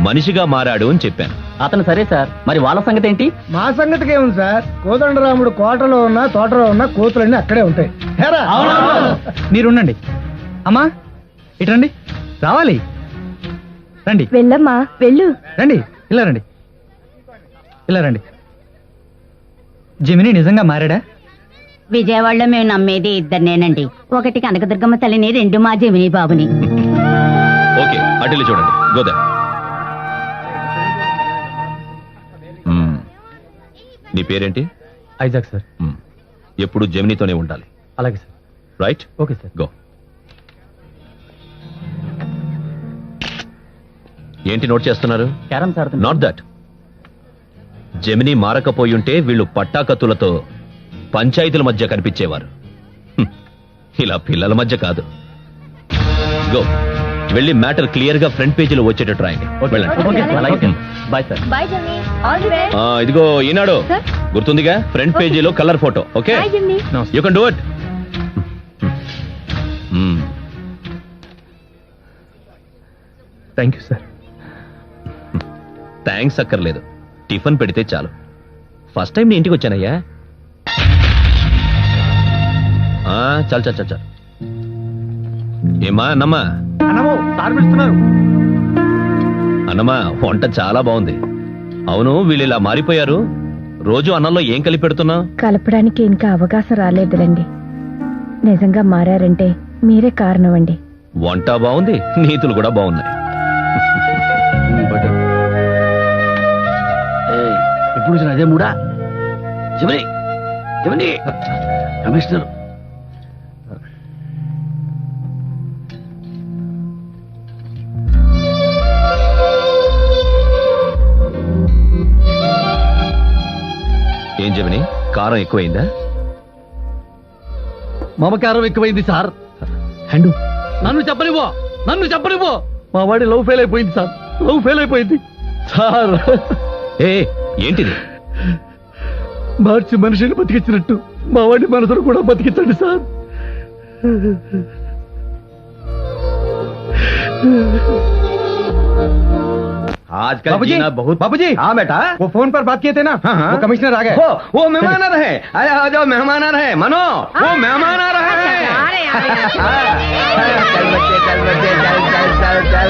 మనిషిగా మారాడు అని చెప్పాను. అతను సరే సార్, మరి వాళ్ళ సంగతి ఏంటి? మా సంగతికి ఏముంది సార్, కోదండరాముడు కోటలో ఉన్నా తోటలో ఉన్నా కోతులన్నీ అక్కడే ఉంటాయి. హేరా? మీరుండండి. అమ్మా ఇటు రండి. రావాలి, రండి వెళ్ళమ్మా వెళ్ళు. రండి. ఇలా రండి, ఇలా రండి. జమిని నిజంగా మారాడా? విజయవాడలో మేము నమ్మేది ఇద్దరినేనండి. ఒకటి కనకదుర్గమ్మ తల్లిని, 2 మా జమిని బాబుని. ఓకే, అటులు చూడండి. గోదా, నీ పేరేంటి? Isaac sir. ఎప్పుడు జమినితోనే ఉండాలి. అలాగే sir. Right? Okay sir. Go. ఏంటి నోట్ చేస్తున్నారు? క్యారమ్స్ ఆడుతున్నా. Not that. జమిని మారకపోయుంటే వీళ్ళు పట్టాకత్తులతో పంచాయతీల మధ్య కనిపించేవారు. ఇలా పిల్లల మధ్య కాదు. గో వెళ్ళి మ్యాటర్ క్లియర్ గా ఫ్రంట్ పేజీలో వచ్చేటట్టు రాయండి. వెళ్ళండి. Bye sir. Bye Jammi, all the best. ఇదిగో ఈనాడు Sir. గుర్తుందిగా, ఫ్రంట్ పేజీలో colour photo. Okay, bye Jammi. You can do it. Thank you sir. Thanks అక్కర్లేదు, టిఫిన్ పెడితే చాలు. ఫస్ట్ టైం నీ ఇంటికి వచ్చానయ్యా. చాలు చాలు చాలు చాలు. ఏమా అన్నమ్మా? అన్నమో సార్ పిలుస్తున్నారు. అన్నమ్మా వంట చాలా బాగుంది. అవును, వీళ్ళు ఇలా మారిపోయారు. రోజు అన్నంలో ఏం కలిపి పెడుతున్నావు? కలపడానికి ఇంకా అవకాశం రాలేదులండి. నిజంగా మారారంటే మీరే కారణం అండి. వంట బాగుంది, నీతులు కూడా బాగున్నాయి. ఎప్పుడు వచ్చిన అదే మూడా? జమని జమని కమిషనర్ ఏం జమిని, కారం ఎక్కువైందా? మమకారం ఎక్కువైంది సార్. హ్యాండు నన్ను చెప్పనివ్వు. మా వాడి లవ్ ఫెయిల్ అయిపోయింది సార్. లవ్ ఫెయిల్ అయిపోయింది సార్. ఏ ఏంటిది? మార్చి మనిషిని బతికించినట్టు మా వాడి మనసును కూడా బతికించండి సార్. आजकल बाबूजी, जीना बहुत। बाबूजी, हाँ बेटा, वो फोन पर बात किए थे ना, वो कमिश्नर आ गए। वो मेहमान आ रहे। अरे आ जाओ, मेहमान आ रहे। मनो, वो मेहमान आ रहे हैं। चल बच्चे, चल बच्चे, चल चल चल चल।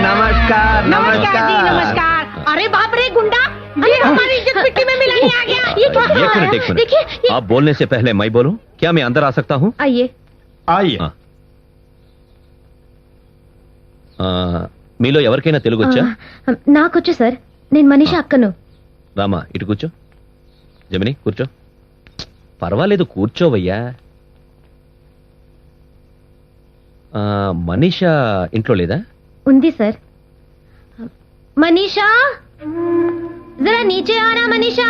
नमस्कार नमस्कार। अरे बाप रे गुंडा, अरे हमारी इज्जत मिट्टी में मिलाने आ गया। ये क्या एक मिनट, एक मिनट। आप बोलने से पहले मैं बोलूं? क्या मैं अंदर आ सकता हूं? आइए। आइए। మీలో ఎవరికైనా తెలుగు వచ్చా? నాకొచ్చు సార్, నేను మనీషా అక్కను. రామా ఇటు కూర్చో. జమిని కూర్చో. పర్వాలేదు కూర్చోవయ్యా. మనీషా ఇంట్లో లేదా? ఉంది సార్. మనీషా, జరా నీచే ఆనా మనీషా.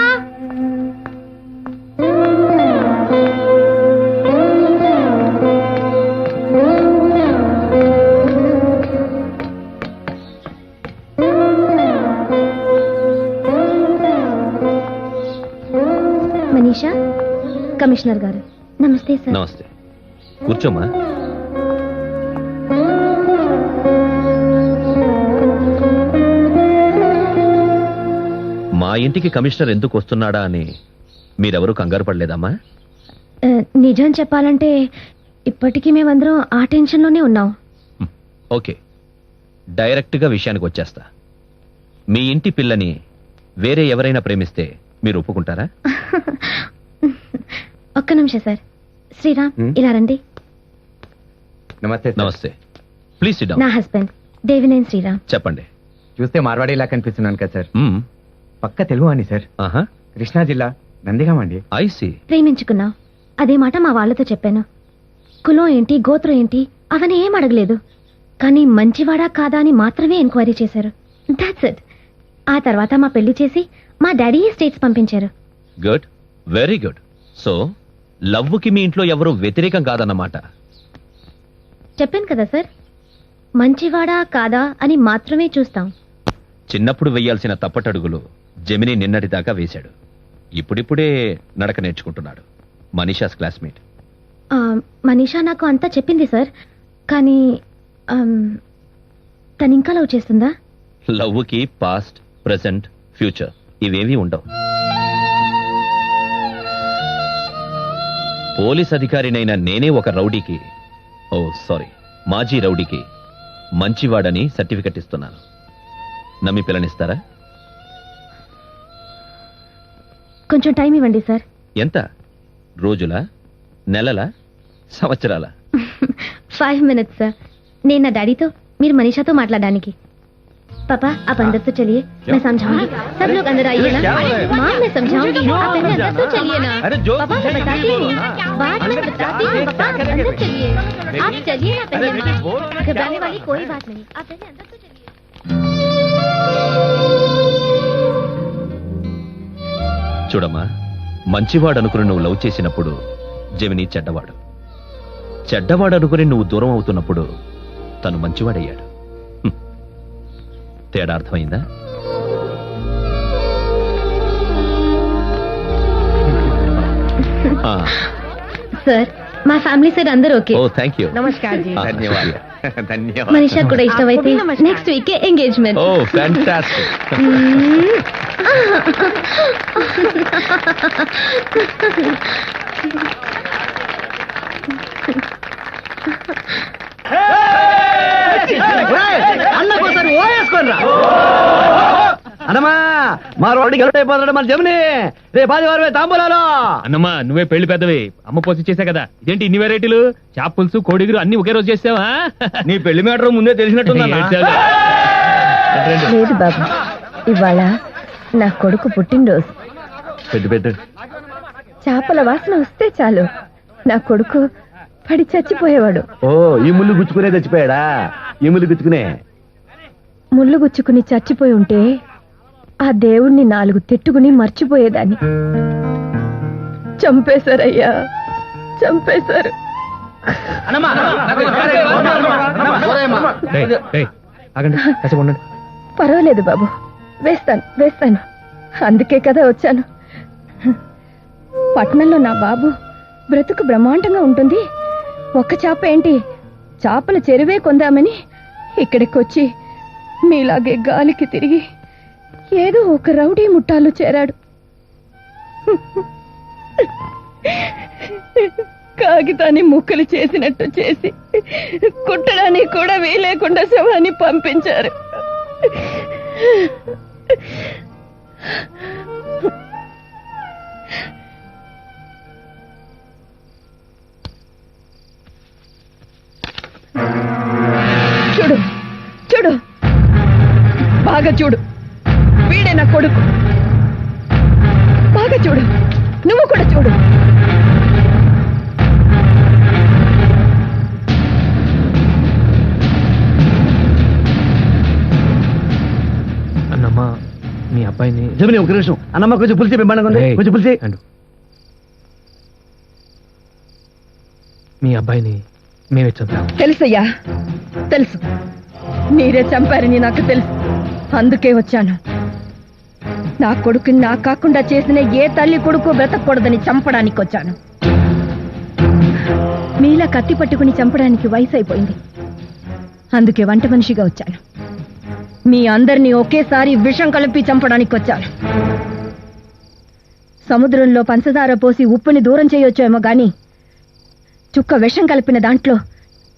మనీషా, కమిషనర్ గారు. నమస్తే సార్. నమస్తే, కూర్చోమ్మా. మా ఇంటికి కమిషనర్ ఎందుకు వస్తున్నాడా అని మీరెవరూ కంగారు పడలేదమ్మా? నిజం చెప్పాలంటే ఇప్పటికీ మేమందరం ఆ టెన్షన్లోనే ఉన్నాం. ఓకే, డైరెక్ట్గా విషయానికి వచ్చేస్తా. మీ ఇంటి పిల్లని వేరే ఎవరైనా ప్రేమిస్తే మీరు ఒప్పుకుంటారా? ఒక్క నిమిషం సార్. శ్రీరామ్, ఇలా రండి. నమస్తే నమస్తే. Please SIT down. నా హస్బెండ్ దేవినేని శ్రీరామ్. చెప్పండి. చూస్తే మార్వాడీలా కనిపిస్తున్నాను కదా సార్. మ్మ్. పక్క తెలుగు అండి సార్. ఆహా, కృష్ణా జిల్లా నందిగాం అండి. ఐసి. ప్రేమించుకున్నావు, అదే మాట మా వాళ్ళతో చెప్పాను. కులం ఏంటి, గోత్రం ఏంటి అవన్నీ ఏం అడగలేదు. కానీ మంచివాడా కాదా అని మాత్రమే ఎంక్వైరీ చేశారు. That's it. ఆ తర్వాత మా పెళ్లి చేసి మా డాడీ స్టేట్స్ పంపించారు. Good, very good. సో లవ్వుకి మీ ఇంట్లో ఎవరు వ్యతిరేకం కాదన్నమాట. చెప్పాను కదా సార్, మంచివాడా కాదా అని మాత్రమే చూస్తాం. చిన్నప్పుడు వెయ్యాల్సిన తప్పటడుగులు జమిని నిన్నటిదాకా వేశాడు. ఇప్పుడిప్పుడే నడక నేర్చుకుంటున్నాడు. మనీషాస్ క్లాస్మేట్. మనీషా నాకు అంతా చెప్పింది సార్. కానీ తను ఇంకా లవ్ చేస్తుందా? లవ్వుకి పాస్ట్, ప్రెసెంట్, ఫ్యూచర్ ఇవేవీ ఉండవు. పోలీస్ అధికారినైనా నేనే ఒక రౌడీకి, సారీ మాజీ రౌడీకి మంచివాడని సర్టిఫికెట్ ఇస్తున్నాను. నమ్మి పిల్లనిస్తారా? కొంచెం టైం ఇవ్వండి సార్. ఎంత? రోజులా, నెలలా, సంవత్సరాలా? 5 minutes సార్. నేను నా డాడీతో, మీరు మనీషాతో మాట్లాడడానికి. पापा आप अंदर तो चलिए, मैं समझाऊंगी. सब लोग अंदर आइए ना. माँ मैं समझाऊंगी, आप पहले अंदर तो चलिए ना. पापा मैं बताती हूँ, बात मैं बताती हूँ. पापा अंदर चलिए, आप चलिए ना पहले. घबराने वाली कोई बात नहीं, आप पहले अंदर तो चलिए. చూడమ్మా, మంచివాడు అనుకుని నువ్వు లవ్ చేసినప్పుడు జమిని చెడ్డవాడు, చెడ్డవాడు అనుకుని నువ్వు దూరం అవుతున్నప్పుడు తను మంచివాడయ్యాడు. హ్మ్. తేడా అర్థమైందా? సార్ మా ఫ్యామిలీ సైడ్ అందరూ ఓకే. Oh thank you. నమస్కార్ జీ. ధన్యవాదాలు ధన్యవాదాలు. మనిషా కూడా ఇష్టమైతే next week engagement. Oh fantastic. అన్నకోసారి ఓయేసుకోనరా అన్నమా మా రోడ్డుకి వెళ్ళైపోతాడు మన జమిని రేపు ఆదివారమే తాంబూలాలో. అన్నమ్మా నువ్వే పెళ్లి పెద్దవి, అమ్మ పోసి చేసా కదా, ఇదేంటి ఇన్ని వెరైటీలు? చేప పులుసు, కోడిగురు అన్ని ఒకే రోజు చేసావా? నీ పెళ్లి మ్యాటర్ ముందే తెలిసినట్టుందా? లేదు బాబు, ఇవాళ నా కొడుకు పుట్టినరోజు. పెట్టు. చేపల వాసన వస్తే చాలు నా కొడుకు పడి చచ్చిపోయేవాడు. ఓ ఈ ముళ్ళు గుచ్చుకునే చచ్చిపోయాడా? ఈ ముళ్ళు గుచ్చుకునే ముళ్ళు గుచ్చుకుని చచ్చిపోయి ఉంటే ఆ దేవుణ్ణి 4 తిట్టుకుని మర్చిపోయేదాన్ని. చంపేశారయ్యా, చంపేశారు. పర్వాలేదు బాబు, వేస్తాను. అందుకే కదా వచ్చాను. పట్నంలో నా బాబు బ్రతుకు బ్రహ్మాండంగా ఉంటుంది. ఒక్క చేప ఏంటి, చేపల చెరువే కొందామని ఇక్కడికి వచ్చి మీలాగే గాలికి తిరిగి ఏదో ఒక రౌడీ ముఠాలో చేరాడు. కాగితాన్ని ముక్కలు చేసినట్టు చేసి కుట్టడానికి కూడా వీలేకుండా శవాన్ని పంపించారు. చూడు బాగా చూడు, వీడే నా కొడుకు. బాగా చూడు, నువ్వు కూడా చూడు. అన్నమ్మా మీ అబ్బాయిని జమిని ఒక నిమిషం. అన్నమ్మ కొంచెం పులిసి బింబంగా కొంచెం పులిసి. మీ అబ్బాయిని మేమే చంపాం. తెలుసయ్యా, తెలుసు. మీరే చంపారని నాకు తెలుసు. అందుకే వచ్చాను. నా కొడుకుని నా కాకుండా చేసిన ఏ తల్లి కొడుకు బ్రతకూడదని చంపడానికి వచ్చాను. మీలా కత్తి పట్టుకుని చంపడానికి వయసు అయిపోయింది. అందుకే వంట మనిషిగా వచ్చాను. మీ అందరినీ ఒకేసారి విషం కలిపి చంపడానికి వచ్చాను. సముద్రంలో పంచదార పోసి ఉప్పుని దూరం చేయొచ్చేమో గాని చుక్క విషం కలిపిన దాంట్లో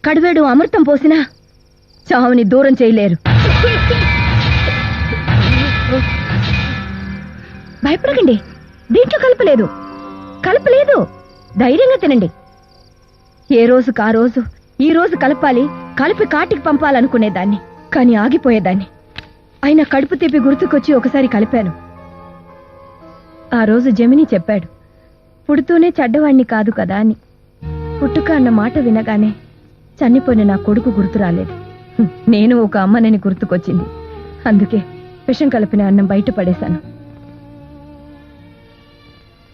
కడివేడు అమృతం పోసినా చావుని దూరం చేయలేరు. భయపడకండి, దీంట్లో కలపలేదు. ధైర్యంగా తినండి. ఏ రోజుకు ఆ రోజు ఈ రోజు కలపాలి, కలిపి కాటికి పంపాలనుకునేదాన్ని, కానీ ఆగిపోయేదాన్ని. అయినా కడుపు తిప్పి గుర్తుకొచ్చి ఒకసారి కలిపాను. ఆ రోజు జమిని చెప్పాడు, పుడుతూనే చెడ్డవాణ్ణి కాదు కదా అని. పుట్టుక అన్న మాట వినగానే చనిపోయిన నా కొడుకు గుర్తు రాలేదు. నేను ఒక అమ్మనని గుర్తుకొచ్చింది. అందుకే విషం కలిపిన అన్నం బయట పడేశాను.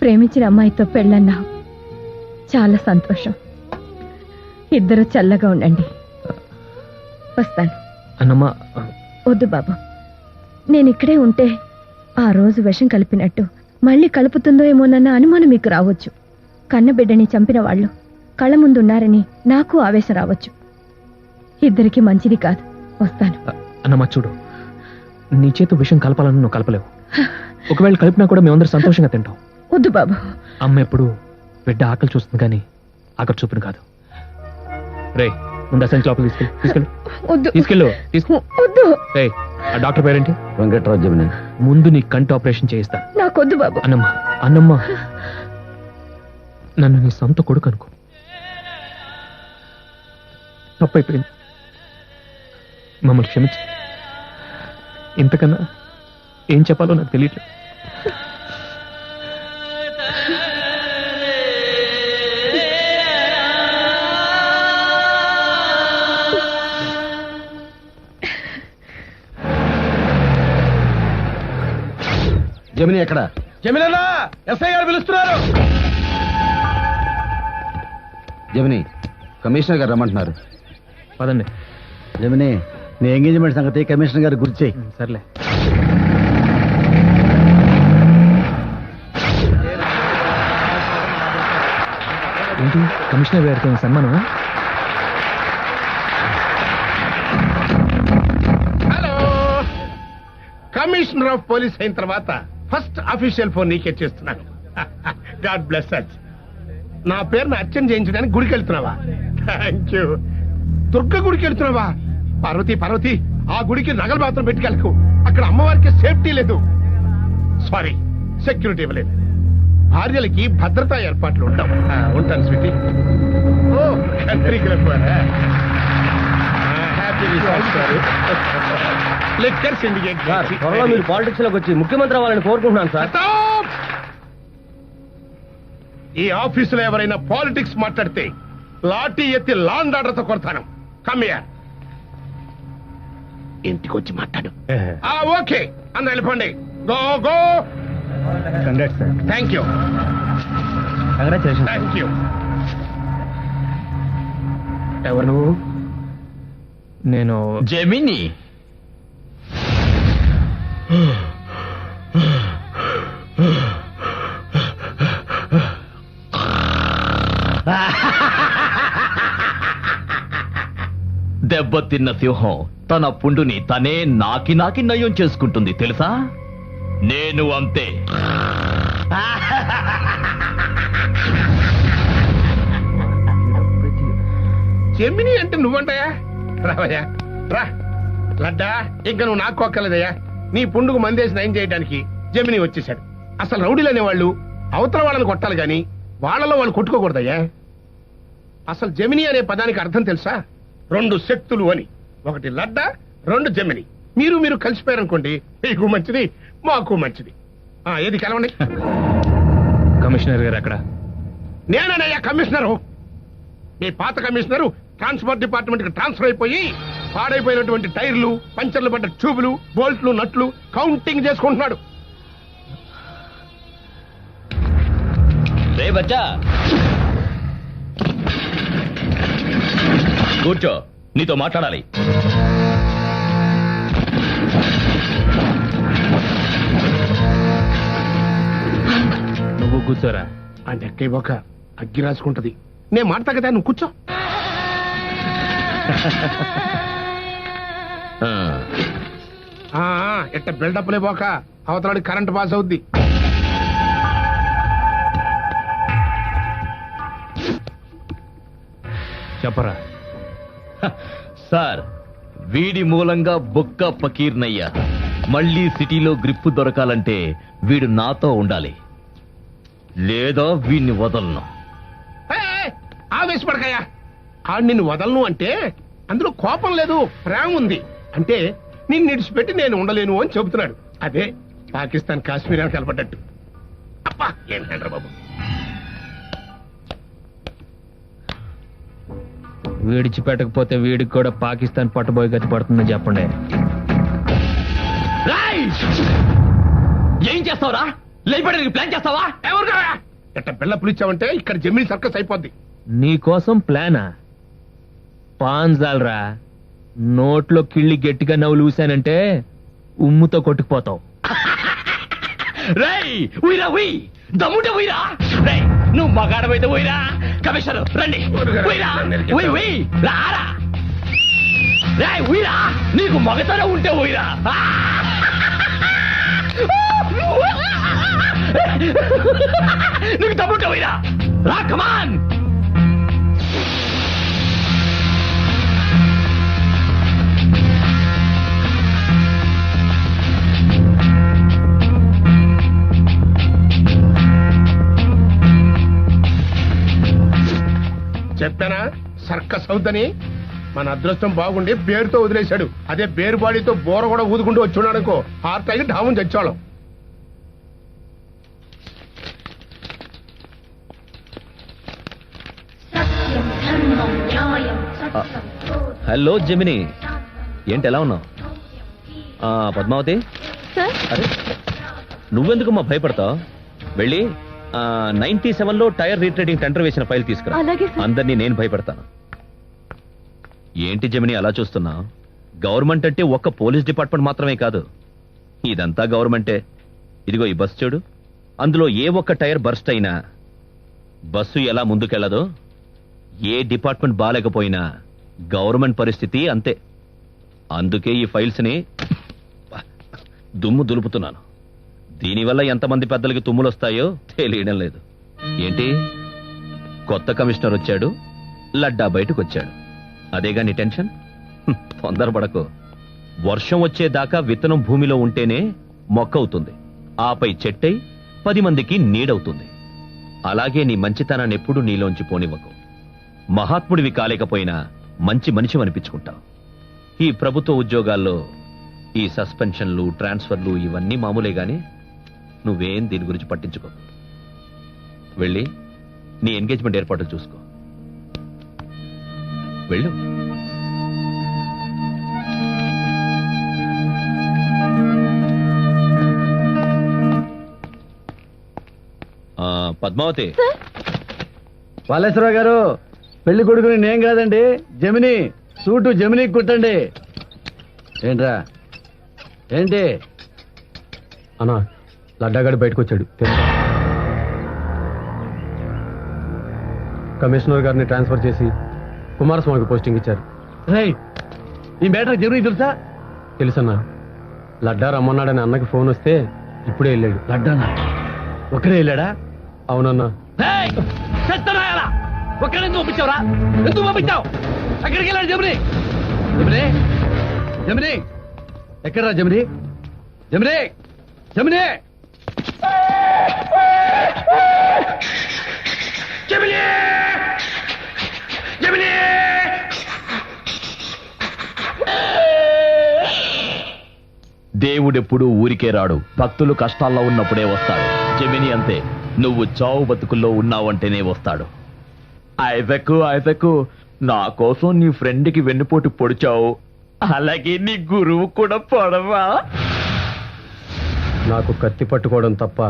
ప్రేమించిన అమ్మాయితో పెళ్ళన్నావు, చాలా సంతోషం. ఇద్దరు చల్లగా ఉండండి. వస్తాను. అన్నమ్మా వద్దు బాబు, నేను ఇక్కడే ఉంటే ఆ రోజు విషం కలిపినట్టు మళ్ళీ కలుపుతుందో ఏమోనన్న అనుమానం మీకు రావచ్చు. కన్నబిడ్డని చంపిన వాళ్ళు కళ్ళ ముందున్నారని నాకు ఆవేశం రావచ్చు. ఇద్దరికి మంచిది కాదు. వస్తాను. అన్నమ్మా చూడు, నీ చేతు విషయం కలపాలని నువ్వు కలపలేవు. ఒకవేళ కలిపినా కూడా మేమందరూ సంతోషంగా తింటాం. వద్దు బాబు. అమ్మ ఎప్పుడు బిడ్డ ఆకలి చూస్తుంది కానీ ఆకలి చూపును కాదు. రే ముందు అసలు లోపల తీసుకెళ్ళు. వద్దు. రే ఆ డాక్టర్ పేరేంటి? వెంకట్రావు జమిని. ముందు నీ కంటి ఆపరేషన్ చేయిస్తా. నాకొద్దు బాబు. అన్నమ్మ నన్ను నీ సొంత కొడుకు అనుకో. తప్పైపోయింది, మమ్మల్ని క్షమించు. ఇంతకన్నా ఏం చెప్పాలో నాకు తెలియట్లేదు. జమిని ఎక్కడ? జమినన్నా, ఎస్ఐ గారు పిలుస్తున్నారు. జమిని కమిషనర్ గారు రమ్మంటున్నారు. పదండి. జమిని నీ ఎంగేజ్మెంట్ సంగతి కమిషనర్ గారు గుర్తు చేయి. సర్లే. ఏంటి కమిషనర్ గారితో సన్మానం? హలో, కమిషనర్ ఆఫ్ పోలీస్ అయిన తర్వాత ఫస్ట్ అఫీషియల్ ఫోన్ నీకే చేస్తున్నాను. God bless us. నా పేరును అర్చన చేయించడానికి గుడికి వెళ్తున్నావా? Thank you. దుర్గ గుడికి వెళ్తున్నావా? పార్వతి, ఆ గుడికి నగలు మాత్రం పెట్టుకెళ్ళకు. అక్కడ అమ్మవారికి సేఫ్టీ లేదు. సారీ, సెక్యూరిటీ ఇవ్వలేదు. భార్యలకి భద్రతా ఏర్పాట్లు ఉండవు. ఉంటాను స్వీటీ. ఓ లెక్కర్ సిండికేట్. త్వరలో మీరు పాలిటిక్స్ లోకి వచ్చి ముఖ్యమంత్రి అవ్వాలని కోరుకుంటున్నాను సార్. ఈ ఆఫీసులో ఎవరైనా పాలిటిక్స్ మాట్లాడితే లాఠీ ఎత్తి లాండ్ ఆర్డర్తో కొడతాను. కమ్మియా ఇంటికి వచ్చి మాట్లాడు. ఓకే అన్న, వెళ్ళిపోండి. Go go. Thank you. Thank you. ఎవరు నువ్వు? నేను జెమిని. దెబ్బతిన్న సింహం తన పుండుని తనే నాకి నయం చేసుకుంటుంది తెలుసా? నేను అంతే. జెమిని అంటే నువ్వంటాయా? రావయ్యా, రా. లడ్డా, ఇంకా నువ్వు నాకు ఒక్కలేదయ్యా. నీ పుండుకు మందేసి నయం చేయడానికి జెమిని వచ్చేసాడు. అసలు రౌడీలు అనేవాళ్ళు అవతల వాళ్ళని కొట్టాలి గాని వాళ్ళలో వాళ్ళు కొట్టుకోకూడదయ్యా. అసలు జెమిని అనే పదానికి అర్థం తెలుసా? రెండు శక్తులు అని. ఒకటి లడ్డా, రెండు జెమిని. మీరు కలిసిపోయారనుకోండి, మీకు మంచిది, మాకు మంచిది. ఏది కలవండి. కమిషనర్ గారు అక్కడ. నేనయ్యా కమిషనరు. మీ పాత కమిషనరు ట్రాన్స్పోర్ట్ డిపార్ట్మెంట్ కి ట్రాన్స్ఫర్ అయిపోయి పాడైపోయినటువంటి టైర్లు, పంచర్లు పడ్డ ట్యూబులు, బోల్ట్లు, నట్లు కౌంటింగ్ చేసుకుంటున్నాడు. రే బచ్చా, కూర్చో, నీతో మాట్లాడాలి. నువ్వు కూర్చోరా. ఆ నెక్క ఒక అగ్గి రాసుకుంటది. నేను మాడతా కదా, నువ్వు కూర్చో. ఎట్ట బిల్డప్ లేపోక అవతలాడి కరెంట్ పాస్ అవుద్ది. చెప్పరా. సార్, వీడి మూలంగా బొక్క పకీర్నయ్యా. మళ్ళీ సిటీలో గ్రిప్పు దొరకాలంటే వీడు నాతో ఉండాలి, లేదా వీడిని వదలను. ఆవేశపడకయ్యా. ఆడు నిన్ను వదలను అంటే అందులో కోపం లేదు, ప్రేమ ఉంది. అంటే నిన్ను నిడిచిపెట్టి నేను ఉండలేను అని చెబుతున్నాడు. అదే పాకిస్తాన్ కాశ్మీర్ అని కలపడ్డట్టు. అబ్బా, ఏంటంటారు బాబు. విడిచిపెట్టకపోతే వీడికి కూడా పాకిస్తాన్ పట్టుబోయి గతి పడుతుందని చెప్పండి. ఏం చేస్తావురా? లేపడానికి ప్లాన్ చేస్తావా? ఎవరు ఎట్ట పిల్ల పులిచావంటే ఇక్కడ జమిని సర్కస్ అయిపోద్ది. నీకోసం ప్లానా? పాన్జాల్రా. నోట్లో కిళ్ళి గట్టిగా నవ్వులు ఊసానంటే ఉమ్ముతో కొట్టుకుపోతావు. రేయ్, ఉయ్రా ఉయ్, దమ్ముంటే ఉయ్రా. రేయ్, నువ్వు మగాడమైతే ఉయ్రా. కమిషనర్ రండి. ఉయ్రా, ఉయ్ ఉయ్, రారా. రేయ్, ఉయ్రా, నీకు మగతనం ఉంటే ఉయ్రా. నీకు దమ్ముంటే ఉయ్రా. రా, కమాన్. చెప్పానా సర్కస్ అవుద్దని? మన అదృష్టం బాగుండి పేరుతో వదిలేశాడు. అదే బేరు బాడీతో బోర కూడా ఊదుకుంటూ వచ్చున్నాడు అనుకో, హార్ట్ అయ్యి ఢామం చచ్చాళ్ళం. హలో జెమిని, ఏంటి ఎలా ఉన్నావు? పద్మావతి, అరే నువ్వెందుకు మా భయపడతావు? వెళ్ళి 97లో టైర్ రీట్రేడింగ్ టెండర్ వేసిన ఫైల్ తీసుకురా. అందరినీ నేను భయపడతాను. ఏంటి జమిని అలా చూస్తున్నా? గవర్నమెంట్ అంటే ఒక్క పోలీస్ డిపార్ట్మెంట్ మాత్రమే కాదు, ఇదంతా గవర్నమెంటే. ఇదిగో ఈ బస్సు చూడు, అందులో ఏ ఒక్క టైర్ బర్స్ట్ అయినా బస్సు ఎలా ముందుకెళ్ళదో, ఏ డిపార్ట్మెంట్ బాలేకపోయినా గవర్నమెంట్ పరిస్థితి అంతే. అందుకే ఈ ఫైల్స్ ని దుమ్ము దులుపుతున్నాను. దీనివల్ల ఎంతమంది పెద్దలకి తుమ్ములు వస్తాయో తెలియడం లేదు. ఏంటి, కొత్త కమిషనర్ వచ్చాడు, లడ్డా బయటకు వచ్చాడు, అదేగా నీ టెన్షన్? తొందరపడకు. వర్షం వచ్చేదాకా విత్తనం భూమిలో ఉంటేనే మొక్క అవుతుంది, ఆపై చెట్టై 10 మందికి నీడవుతుంది. అలాగే నీ మంచితనాన్ని ఎప్పుడూ నీలోంచి పోనివ్వకు. మహాత్ముడివి కాలేకపోయినా మంచి మనిషి అనిపించుకుంటావు. ఈ ప్రభుత్వ ఉద్యోగాల్లో ఈ సస్పెన్షన్లు, ట్రాన్స్ఫర్లు ఇవన్నీ మామూలే గాని నువ్వేం దీని గురించి పట్టించుకో. వెళ్ళి నీ ఎంగేజ్మెంట్ ఏర్పాట్లు చూసుకో. వెళ్ళు. పద్మావతి. వాలేశ్వరరావు గారు, పెళ్లి కొడుకుని నేను కాదండి, జమిని. సూటు జమిని కుట్టండి. ఏంట్రా ఏంటి? అన్నా, లడ్డాగాడు బయటకు వచ్చాడు. కమిషనర్ గారిని ట్రాన్స్ఫర్ చేసి కుమారస్వామికి పోస్టింగ్ ఇచ్చారు. ఈ మ్యాటర్ జమిని తెలుసా? తెలుసన్నా, లడ్డా రమ్మన్నాడని అన్నకి ఫోన్ వస్తే ఇప్పుడే వెళ్ళాడు. లడ్డానా? ఒకరే వెళ్ళాడా? అవునన్నా. ఒక్కడెందుకు పంపించావురా? ఎందుకు పంపించావు? ఎక్కడికి వెళ్ళాడు జమిని? జమిని జమిని ఎక్కడరా జమిని? జమిని జమిని జమిని జమిని దేవుడెప్పుడు ఊరికే రాడు, భక్తులు కష్టాల్లో ఉన్నప్పుడే వస్తాడు. జమిని అంతే, నువ్వు చావు బతుకుల్లో ఉన్నావంటేనే వస్తాడు. ఐజకు నా కోసం నీ ఫ్రెండ్కి వెన్నుపోటు పొడిచావు, అలాగే నీ గురువు కూడా పొడవా? నాకు కత్తి పట్టుకోవడం తప్ప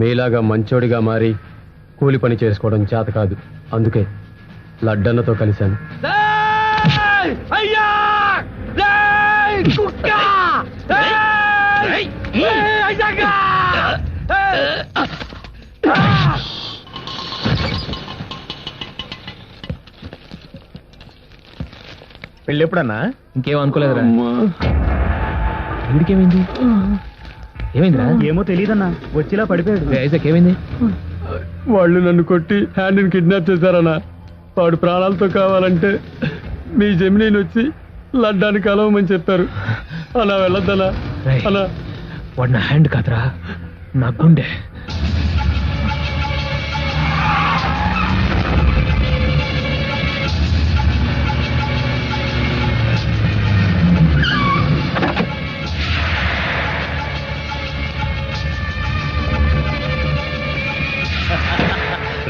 మీలాగా మంచోడిగా మారి కూలి పని చేసుకోవడం చేత కాదు. అందుకే లడ్డన్నతో కలిశాను. అయ్యా కుక్క! పెళ్ళి ఎప్పుడన్నా? ఇంకేం అనుకోలేదురా. వీడికేమైంది? ఏమైందిరా? ఏమో తెలియదన్నా, వచ్చిలా పడిపోయాడు. ఐజాక్ ఏమైంది? వాళ్ళు నన్ను కొట్టి హ్యాండ్ని కిడ్నాప్ చేశారన్నా. వాడు ప్రాణాలతో కావాలంటే మీ జమినీని వచ్చి లడ్డానికి కలవమని చెప్పారు. అలా వెళ్ళొద్దనా? అలా వాడు నా హ్యాండ్ కాదురా, నా గుండె.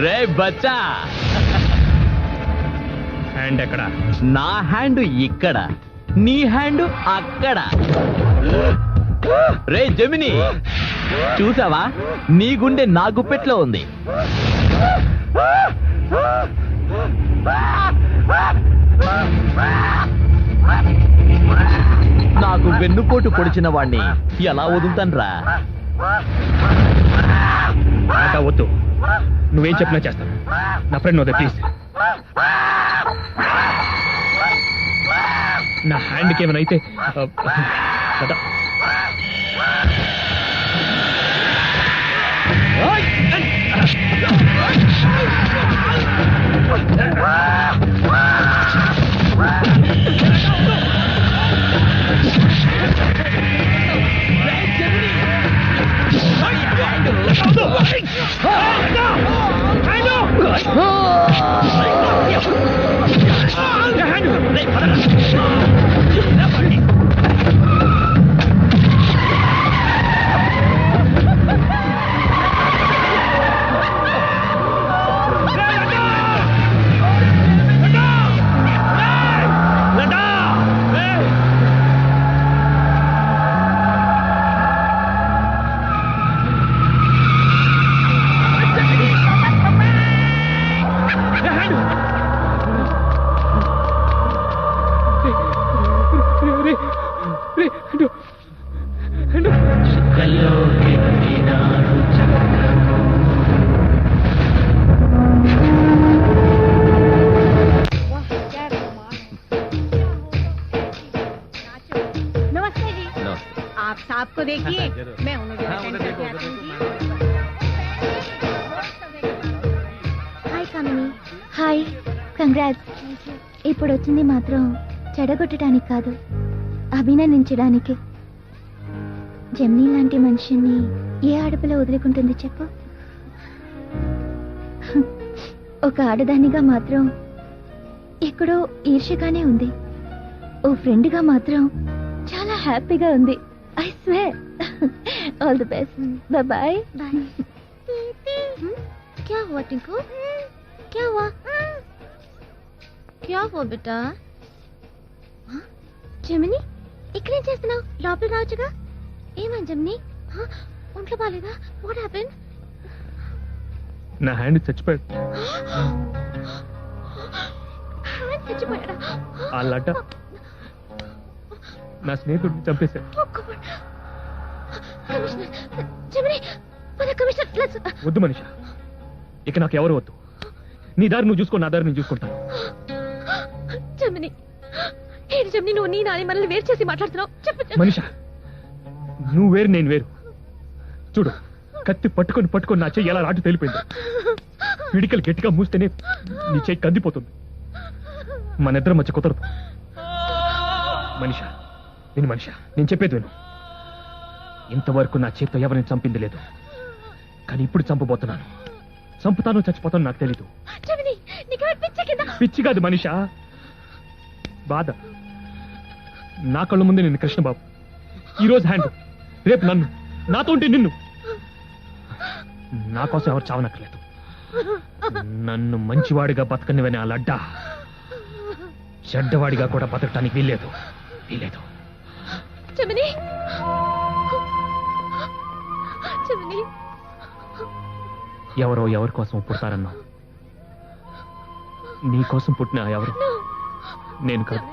రే బచ్చా, హ్యాండ్ ఎక్కడ? నా హ్యాండ్ ఇక్కడ, నీ హ్యాండ్ అక్కడ. రే జమిని, చూసావా? నీ గుండె నా గుప్పెట్లో ఉంది. నాకు వెన్నుపోటు పొడిచిన వాణ్ణి ఎలా వదులుతాన్రా? వద్దు, నువ్వేం చెప్పినా చేస్తాను. నా ఫ్రెండ్ వద్ద ప్లీజ్. నా హ్యాండ్కి ఏమైనా అయితే కదా. नमस्ते जी। आप साहब को देखिए, मैं उन्हें హాయ్ కామిని. Hi, congrats. ఇప్పుడు వచ్చింది మాత్రం చెడగొట్టడానికి కాదు, అభినందించడానికి. జెమినీ లాంటి మనిషిని ఏ ఆడపిల్ల వదులుకుంటుంది చెప్పు? ఒక ఆడదానిగా మాత్రం ఎక్కడో ఈర్ష్యగానే ఉంది. ఓ ఫ్రెండ్గా మాత్రం చాలా హ్యాపీగా ఉంది. I swear. All the best. Bye bye. क्या हुआ टिंकू? क्या हुआ? क्या हुआ बेटा? జమిని, ఇక్కడేం చేస్తున్నావు? లోపల రావచ్చుగా. ఏమైంది జమిని? ఒంట్లో బాలేదా? What happened? నా హ్యాండ్ చచ్చిపోయాడు. చచ్చిపోయాడా? ఆ లడ్డ నా స్నేహితుడిని చంపేశాడు. కమిషనర్, జమిని, మన కమిషనర్ ప్లస్. వద్దు మనిషా, ఇక నాకు ఎవరు వద్దు. నీ దారి నువ్వు చూసుకో, నా దారి నేను చూసుకుంటాను. జమిని, ఏంటి జమిని, నువ్వు నీ నాని మనల్ని వేరు చేసి మాట్లాడుతున్నావు? చెప్పు మనిషా, నువ్వు వేరు నేను వేరు. చూడు, కత్తి పట్టుకొని నా చెయ్యి ఎలా రాటు తేలిపోయింది. పిడికలు గట్టిగా మూస్తేనే నీ చెయ్యి కందిపోతుంది. మన ఇద్దరం మధ్య కుదరదు. మనిషా, నేను చెప్పేది విను. ఇంతవరకు నా చేతితో ఎవరిని చంపింది లేదు, కానీ ఇప్పుడు చంపబోతున్నాను. చంపుతాను చచ్చిపోతాను నాకు తెలీదు. పిచ్చి కాదు మనిషా, బాధ. నా కళ్ళ ముందే నిన్ను కృష్ణబాబు, ఈరోజు హ్యాండ్, రేపు నన్ను, నాతో ఉంటే నిన్ను. నా కోసం ఎవరు చావనక్కర్లేదు. నన్ను మంచివాడిగా బతకనివని ఆ లడ్డా చెడ్డవాడిగా కూడా బతకటానికి వీల్లేదు. జమిని, జమిని, ఎవరి కోసం పుడతారన్నా, నీ కోసం పుట్టిన ఎవరు? నేను కాదు.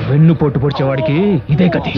వెన్ను పోటు పొడిచేవాడికి ఇదే గతి.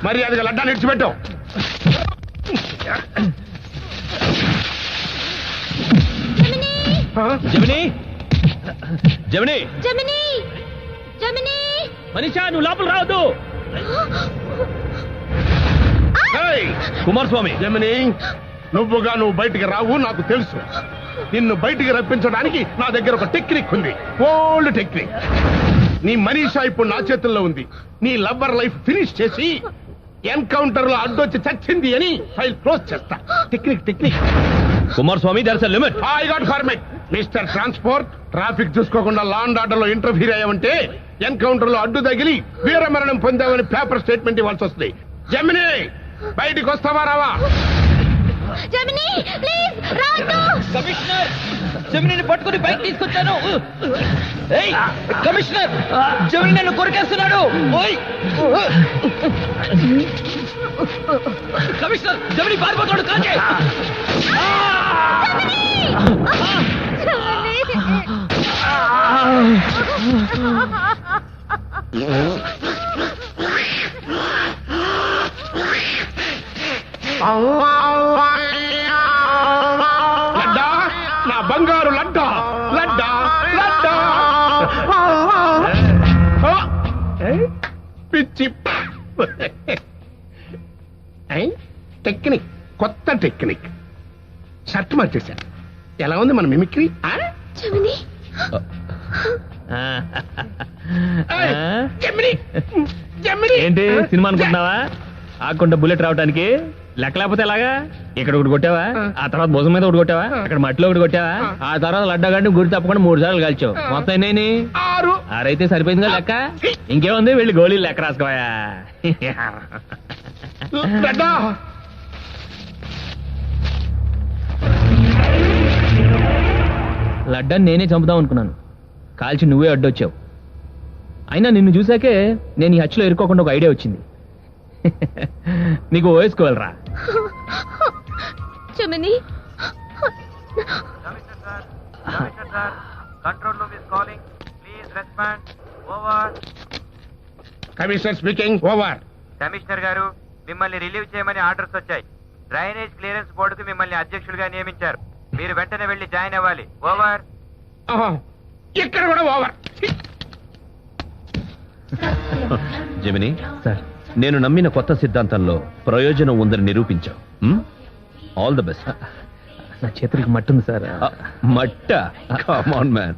మర్యాదగా లడ్డాన్ని ఇడిచిపెట్టు. జమిని జమిని జమిని జమిని మనీషా నువ్వు లోపల రావద్దు. కుమారస్వామి, జమిని నువ్వు బయటికి రావు నాకు తెలుసు. నిన్ను బయటికి రప్పించడానికి నా దగ్గర ఒక టెక్నిక్ ఉంది, ఓల్డ్ టెక్నిక్. నీ మనీషా ఇప్పుడు నా చేతుల్లో ఉంది. నీ లవ్వర్ లైఫ్ ఫినిష్ చేసి ఎన్కౌంటర్ లో అడ్డొచ్చి చచ్చింది అని ఫైల్ క్లోజ్ చేస్తా. Technique. Kumaraswamy, there's a limit. I got format. Mister transport, traffic చూసుకోకుండా లా అండ్ ఆర్డర్ లో ఇంటర్ఫీర్ అయ్యామంటే ఎన్కౌంటర్ లో అడ్డు తగిలి వీరమరణం పొందామని పేపర్ స్టేట్మెంట్ ఇవ్వాల్సి వస్తుంది. జమిని బయటికి వస్తావా రావా? జమిని ప్లీజ్ రావద్దు. కమిషనర్, జమినిని పట్టుకుని బయట తీసుకొచ్చాను. కమిషనర్, జమిని నన్ను కొరికేస్తున్నాడు. కమిషనర్, జమిని పారిపోతాడు. కాచే లడ్డా, నా బంగారు లడ్డా, లడ్డా లడ్డా. పిచ్చి టెక్నిక్, కొత్త టెక్నిక్. షర్ట్ మార్చేశాను. ఎలా ఉంది మన మిమిక్రీ? జమిని ఏంటి సినిమా అనుకుంటున్నావా? ఆకుండా బుల్లెట్ రావడానికి లెక్క లేకపోతే ఎలాగా? ఇక్కడ ఒకటి కొట్టావా, ఆ తర్వాత భుజం మీద ఒకటి కొట్టావా, అక్కడ మట్టిలో ఒకటి కొట్టావా, ఆ తర్వాత లడ్డగాడిని గురి తప్పకుండా 3 సార్లు కాల్చావు. మొత్తం ఎన్ని? 6. ఆరైతే సరిపోయిందిగా లెక్క. ఇంకేముంది, వెళ్ళి గోళీలు లెక్క రాసుకోయా. లడ్డా లడ్డాన్ని నేనే చంపుదాం అనుకున్నాను, కాల్చి నువ్వే అడ్డొచ్చావు. అయినా నిన్ను చూసాకే నేను ఈ హత్యలో ఇరుక్కోకుండా ఒక ఐడియా వచ్చింది. నీకు వేసుకోవాలరా. Gemini control room is calling, please respond. Over. Commissioner speaking. Over. Commissioner గారు, మిమ్మల్ని రిలీవ్ చేయమని ఆర్డర్స్ వచ్చాయి. డ్రైనేజ్ క్లియరెన్స్ బోర్డుకు మిమ్మల్ని అధ్యక్షుడిగా నియమించారు. మీరు వెంటనే వెళ్లి జాయిన్ అవ్వాలి. ఓవర్. ఇక్కడ కూడా ఓవర్. జమిని సార్, నేను నమ్మిన కొత్త సిద్ధాంతంలో ప్రయోజనం ఉందని నిరూపించావు. All the best. నా చేతులకు మట్టుంది sir. Matta, come on man.